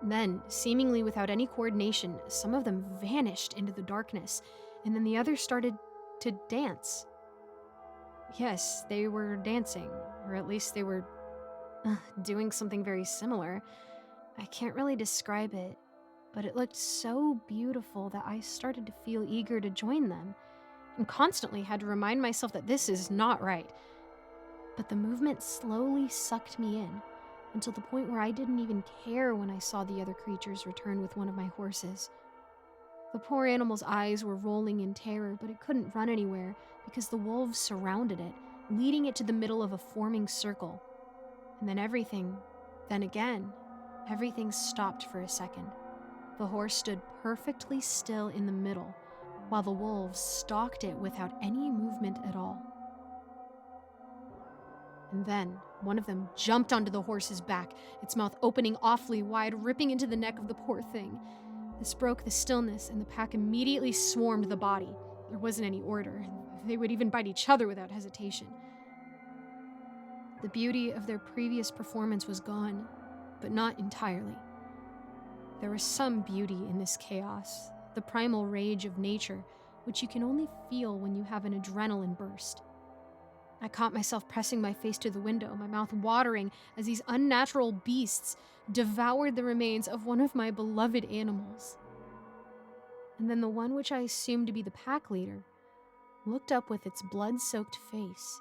Then, seemingly without any coordination, some of them vanished into the darkness, and then the others started to dance. Yes, they were dancing, or at least they were doing something very similar. I can't really describe it, but it looked so beautiful that I started to feel eager to join them, and constantly had to remind myself that this is not right. But the movement slowly sucked me in, until the point where I didn't even care when I saw the other creatures return with one of my horses. The poor animal's eyes were rolling in terror, but it couldn't run anywhere because the wolves surrounded it, leading it to the middle of a forming circle. And then everything stopped for a second. The horse stood perfectly still in the middle, while the wolves stalked it without any movement at all. And then one of them jumped onto the horse's back, its mouth opening awfully wide, ripping into the neck of the poor thing. This broke the stillness, and the pack immediately swarmed the body. There wasn't any order. They would even bite each other without hesitation. The beauty of their previous performance was gone, but not entirely. There was some beauty in this chaos, the primal rage of nature, which you can only feel when you have an adrenaline burst. I caught myself pressing my face to the window, my mouth watering as these unnatural beasts devoured the remains of one of my beloved animals. And then the one which I assumed to be the pack leader looked up with its blood-soaked face.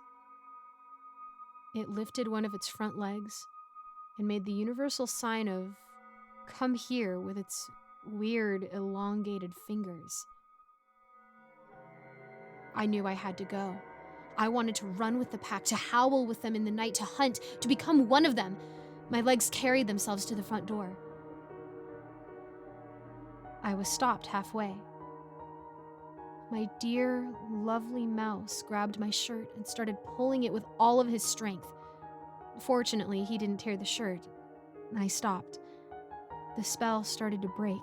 It lifted one of its front legs and made the universal sign of "come here" with its weird, elongated fingers. I knew I had to go. I wanted to run with the pack, to howl with them in the night, to hunt, to become one of them. My legs carried themselves to the front door. I was stopped halfway. My dear, lovely mouse grabbed my shirt and started pulling it with all of his strength. Fortunately, he didn't tear the shirt. I stopped. The spell started to break.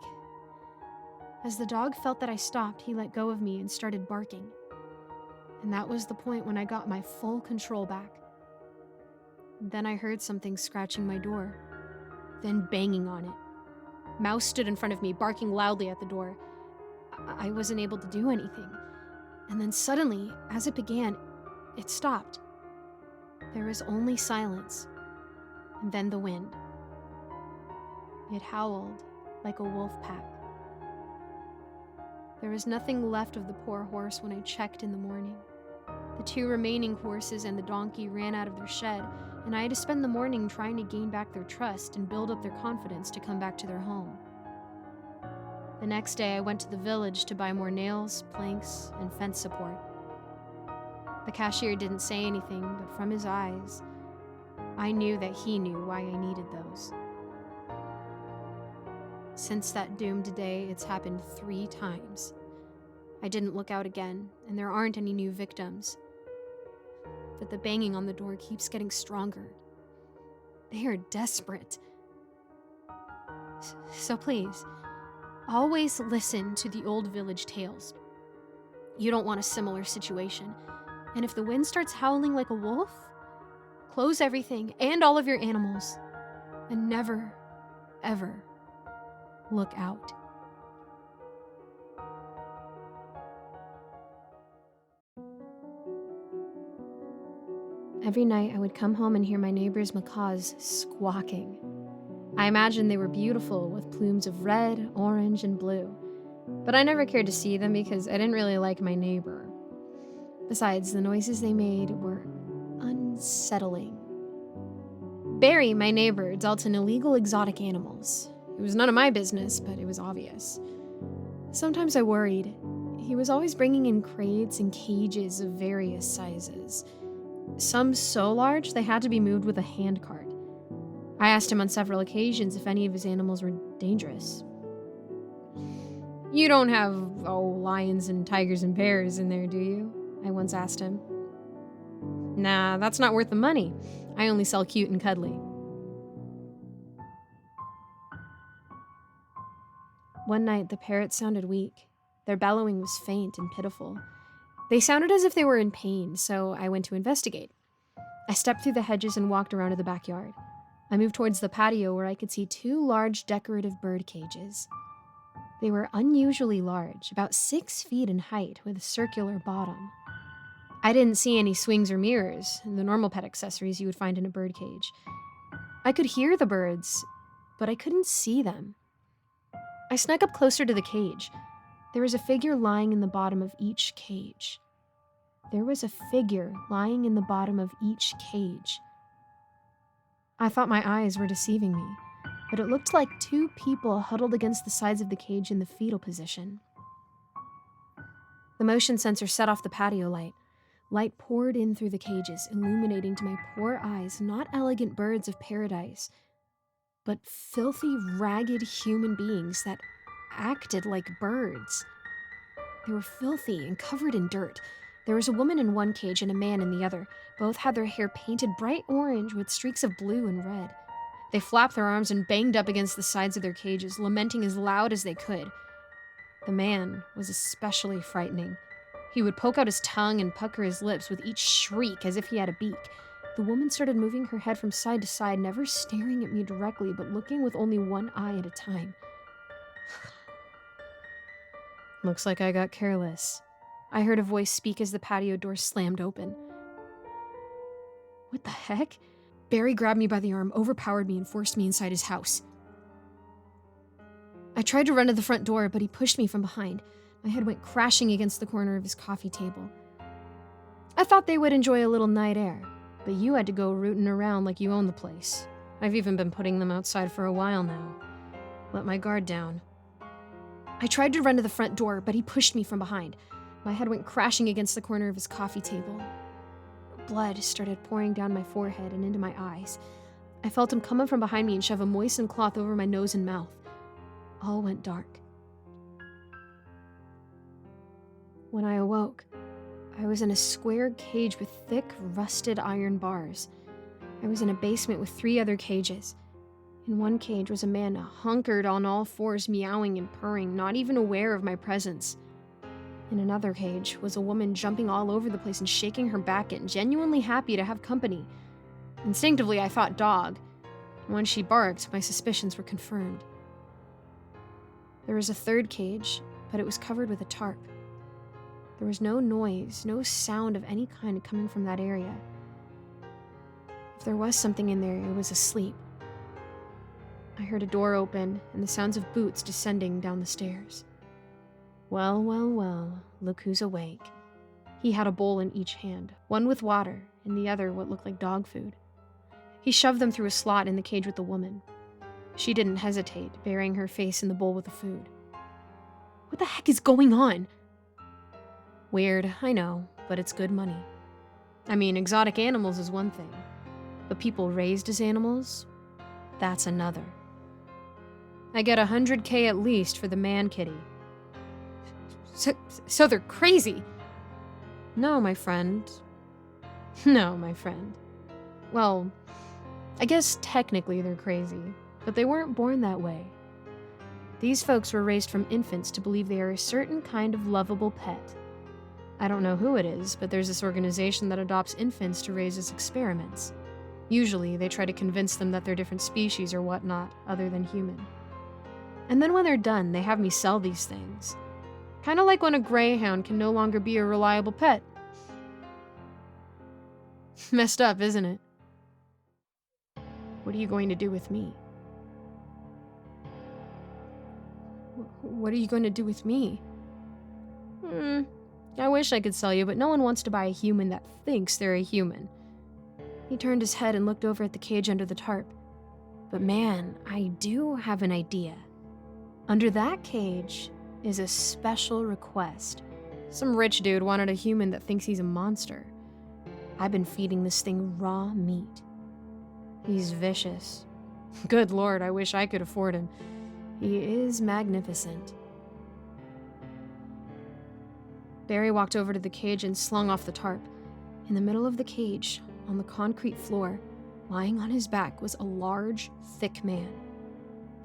As the dog felt that I stopped, he let go of me and started barking. And that was the point when I got my full control back. Then I heard something scratching my door, then banging on it. Mouse stood in front of me, barking loudly at the door. I wasn't able to do anything. And then suddenly, as it began, it stopped. There was only silence, and then the wind. It howled like a wolf pack. There was nothing left of the poor horse when I checked in the morning. The 2 remaining horses and the donkey ran out of their shed, and I had to spend the morning trying to gain back their trust and build up their confidence to come back to their home. The next day, I went to the village to buy more nails, planks, and fence support. The cashier didn't say anything, but from his eyes, I knew that he knew why I needed those. Since that doomed day, it's happened 3 times. I didn't look out again, and there aren't any new victims. But the banging on the door keeps getting stronger. They are desperate. So please, always listen to the old village tales. You don't want a similar situation. And if the wind starts howling like a wolf, close everything and all of your animals, and never, ever look out. Every night I would come home and hear my neighbor's macaws squawking. I imagined they were beautiful with plumes of red, orange, and blue, but I never cared to see them because I didn't really like my neighbor. Besides, the noises they made were unsettling. Barry, my neighbor, dealt in illegal exotic animals. It was none of my business, but it was obvious. Sometimes I worried. He was always bringing in crates and cages of various sizes. Some so large they had to be moved with a handcart. I asked him on several occasions if any of his animals were dangerous. "You don't have, lions and tigers and bears in there, do you?" I once asked him. "Nah, that's not worth the money. I only sell cute and cuddly." One night, the parrots sounded weak. Their bellowing was faint and pitiful. They sounded as if they were in pain, so I went to investigate. I stepped through the hedges and walked around to the backyard. I moved towards the patio where I could see 2 large decorative bird cages. They were unusually large, about 6 feet in height, with a circular bottom. I didn't see any swings or mirrors, the normal pet accessories you would find in a bird cage. I could hear the birds, but I couldn't see them. I snuck up closer to the cage. There was a figure lying in the bottom of each cage. I thought my eyes were deceiving me, but it looked like 2 people huddled against the sides of the cage in the fetal position. The motion sensor set off the patio light. Light poured in through the cages, illuminating to my poor eyes not elegant birds of paradise, but filthy, ragged human beings that acted like birds. They were filthy and covered in dirt. There was a woman in one cage and a man in the other. Both had their hair painted bright orange with streaks of blue and red. They flapped their arms and banged up against the sides of their cages, lamenting as loud as they could. The man was especially frightening. He would poke out his tongue and pucker his lips with each shriek as if he had a beak. The woman started moving her head from side to side, never staring at me directly, but looking with only one eye at a time. Looks like I got careless. I heard a voice speak as the patio door slammed open. What the heck? Barry grabbed me by the arm, overpowered me, and forced me inside his house. I tried to run to the front door, but he pushed me from behind. My head went crashing against the corner of his coffee table. I thought they would enjoy a little night air, but you had to go rooting around like you own the place. I've even been putting them outside for a while now. Let my guard down. I tried to run to the front door, but he pushed me from behind. My head went crashing against the corner of his coffee table. Blood started pouring down my forehead and into my eyes. I felt him come up from behind me and shove a moistened cloth over my nose and mouth. All went dark. When I awoke, I was in a square cage with thick, rusted iron bars. I was in a basement with 3 other cages. In one cage was a man hunkered on all fours, meowing and purring, not even aware of my presence. In another cage was a woman jumping all over the place and shaking her back and genuinely happy to have company. Instinctively, I thought dog. When she barked, my suspicions were confirmed. There was a third cage, but it was covered with a tarp. There was no noise, no sound of any kind coming from that area. If there was something in there, it was asleep. I heard a door open and the sounds of boots descending down the stairs. Well, well, well, look who's awake. He had a bowl in each hand, one with water and the other what looked like dog food. He shoved them through a slot in the cage with the woman. She didn't hesitate, burying her face in the bowl with the food. What the heck is going on? Weird, I know, but it's good money. I mean, exotic animals is one thing, but people raised as animals, that's another. I get $100K at least for the man kitty. So they're crazy. No, my friend. No, my friend. Well, I guess technically they're crazy, but they weren't born that way. These folks were raised from infants to believe they are a certain kind of lovable pet. I don't know who it is, but there's this organization that adopts infants to raise as experiments. Usually, they try to convince them that they're different species or whatnot, other than human. And then when they're done, they have me sell these things. Kind of like when a greyhound can no longer be a reliable pet. Messed up, isn't it? What are you going to do with me? What are you going to do with me? I wish I could sell you, but no one wants to buy a human that thinks they're a human. He turned his head and looked over at the cage under the tarp. But man, I do have an idea. Under that cage is a special request. Some rich dude wanted a human that thinks he's a monster. I've been feeding this thing raw meat. He's vicious. Good Lord, I wish I could afford him. He is magnificent. Barry walked over to the cage and slung off the tarp. In the middle of the cage, on the concrete floor, lying on his back, was a large, thick man.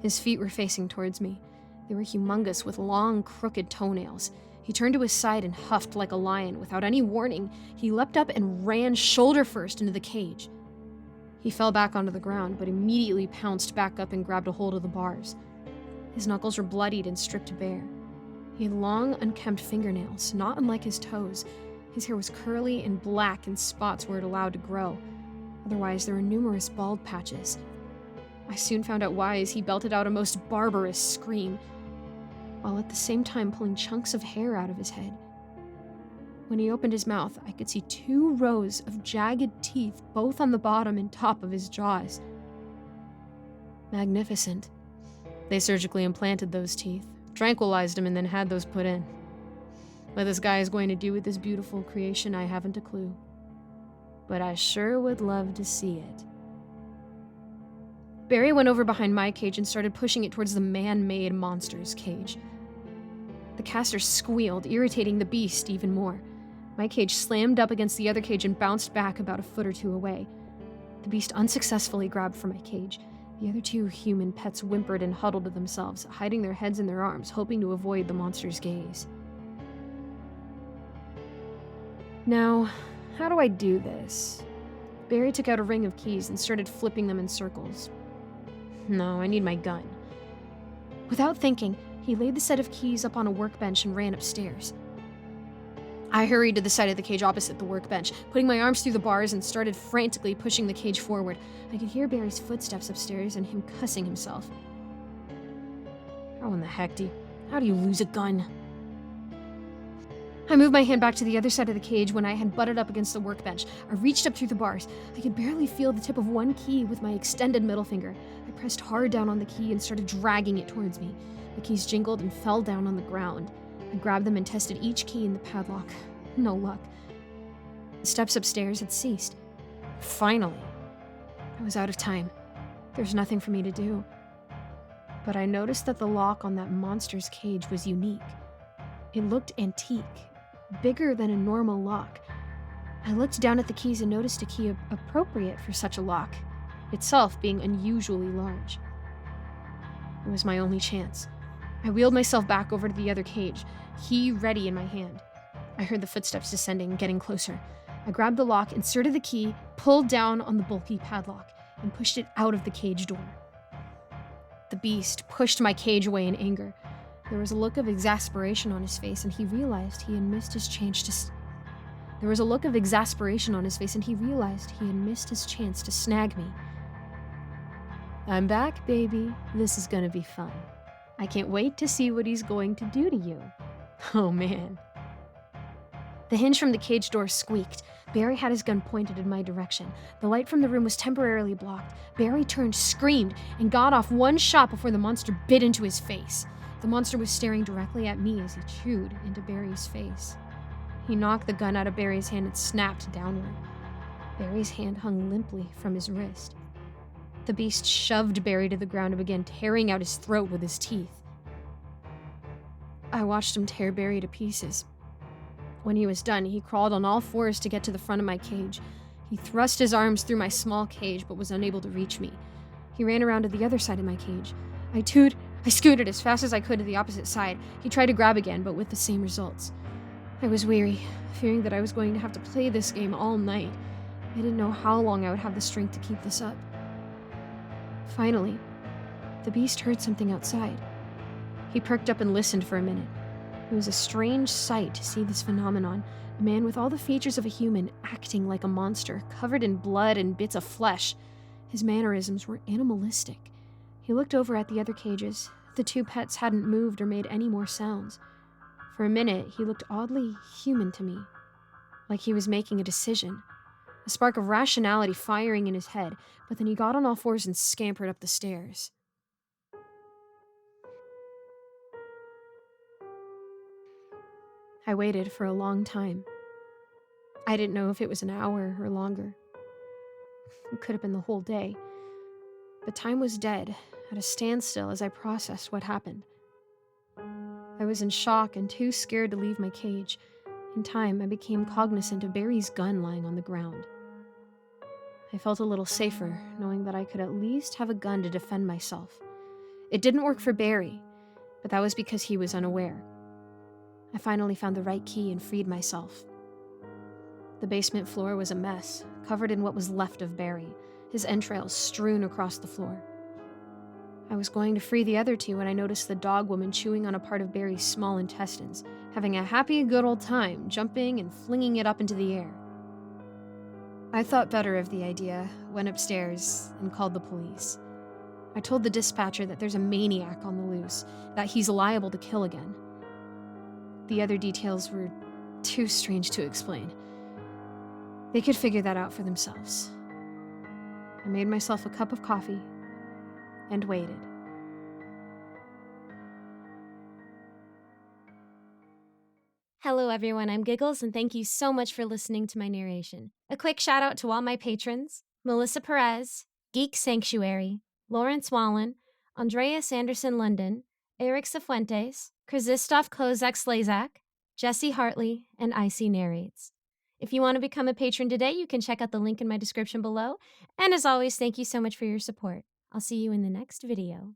His feet were facing towards me. They were humongous with long, crooked toenails. He turned to his side and huffed like a lion. Without any warning, he leapt up and ran shoulder first into the cage. He fell back onto the ground, but immediately pounced back up and grabbed a hold of the bars. His knuckles were bloodied and stripped bare. He had long, unkempt fingernails, not unlike his toes. His hair was curly and black in spots where it allowed to grow. Otherwise, there were numerous bald patches. I soon found out why as he belted out a most barbarous scream, while at the same time pulling chunks of hair out of his head. When he opened his mouth, I could see 2 rows of jagged teeth, both on the bottom and top of his jaws. Magnificent. They surgically implanted those teeth, tranquilized him, and then had those put in. What this guy is going to do with this beautiful creation, I haven't a clue. But I sure would love to see it. Barry went over behind my cage and started pushing it towards the man-made monster's cage. The caster squealed, irritating the beast even more. My cage slammed up against the other cage and bounced back about a foot or two away. The beast unsuccessfully grabbed for my cage. The other two human pets whimpered and huddled to themselves, hiding their heads in their arms, hoping to avoid the monster's gaze. Now, how do I do this? Barry took out a ring of keys and started flipping them in circles. No, I need my gun. Without thinking, he laid the set of keys up on a workbench and ran upstairs. I hurried to the side of the cage opposite the workbench, putting my arms through the bars and started frantically pushing the cage forward. I could hear Barry's footsteps upstairs and him cussing himself. How in the heck how do you lose a gun? I moved my hand back to the other side of the cage when I had butted up against the workbench. I reached up through the bars. I could barely feel the tip of one key with my extended middle finger. I pressed hard down on the key and started dragging it towards me. The keys jingled and fell down on the ground. I grabbed them and tested each key in the padlock. No luck. The steps upstairs had ceased. Finally. I was out of time. There's nothing for me to do. But I noticed that the lock on that monster's cage was unique. It looked antique, bigger than a normal lock. I looked down at the keys and noticed a key appropriate for such a lock, itself being unusually large. It was my only chance. I wheeled myself back over to the other cage, key ready in my hand. I heard the footsteps descending, getting closer. I grabbed the lock, inserted the key, pulled down on the bulky padlock, and pushed it out of the cage door. The beast pushed my cage away in anger. There was a look of exasperation on his face, and he realized he had missed his chance to snag me. I'm back, baby. This is gonna be fun. I can't wait to see what he's going to do to you. Oh, man. The hinge from the cage door squeaked. Barry had his gun pointed in my direction. The light from the room was temporarily blocked. Barry turned, screamed, and got off one shot before the monster bit into his face. The monster was staring directly at me as he chewed into Barry's face. He knocked the gun out of Barry's hand and snapped downward. Barry's hand hung limply from his wrist. The beast shoved Barry to the ground and began tearing out his throat with his teeth. I watched him tear Barry to pieces. When he was done, he crawled on all fours to get to the front of my cage. He thrust his arms through my small cage but was unable to reach me. He ran around to the other side of my cage. I scooted as fast as I could to the opposite side. He tried to grab again, but with the same results. I was weary, fearing that I was going to have to play this game all night. I didn't know how long I would have the strength to keep this up. Finally, the beast heard something outside. He perked up and listened for a minute. It was a strange sight to see this phenomenon, a man with all the features of a human acting like a monster, covered in blood and bits of flesh. His mannerisms were animalistic. He looked over at the other cages. The two pets hadn't moved or made any more sounds. For a minute, he looked oddly human to me, like he was making a decision, a spark of rationality firing in his head, but then he got on all fours and scampered up the stairs. I waited for a long time. I didn't know if it was an hour or longer. It could have been the whole day. But time was dead, at a standstill as I processed what happened. I was in shock and too scared to leave my cage. In time, I became cognizant of Barry's gun lying on the ground. I felt a little safer, knowing that I could at least have a gun to defend myself. It didn't work for Barry, but that was because he was unaware. I finally found the right key and freed myself. The basement floor was a mess, covered in what was left of Barry, his entrails strewn across the floor. I was going to free the other two when I noticed the dog woman chewing on a part of Barry's small intestines, having a happy good old time, jumping and flinging it up into the air. I thought better of the idea, went upstairs, and called the police. I told the dispatcher that there's a maniac on the loose, that he's liable to kill again. The other details were too strange to explain. They could figure that out for themselves. I made myself a cup of coffee and waited. Hello everyone, I'm Giggles, and thank you so much for listening to my narration. A quick shout out to all my patrons: Melissa Perez, Geek Sanctuary, Lawrence Wallen, Andreas Anderson London, Eric Cifuentes, Krzysztof Kozak Slazak, Jesse Hartley, and Icy narrates. If you want to become a patron today, you can check out the link in my description below. And as always, thank you so much for your support. I'll see you in the next video.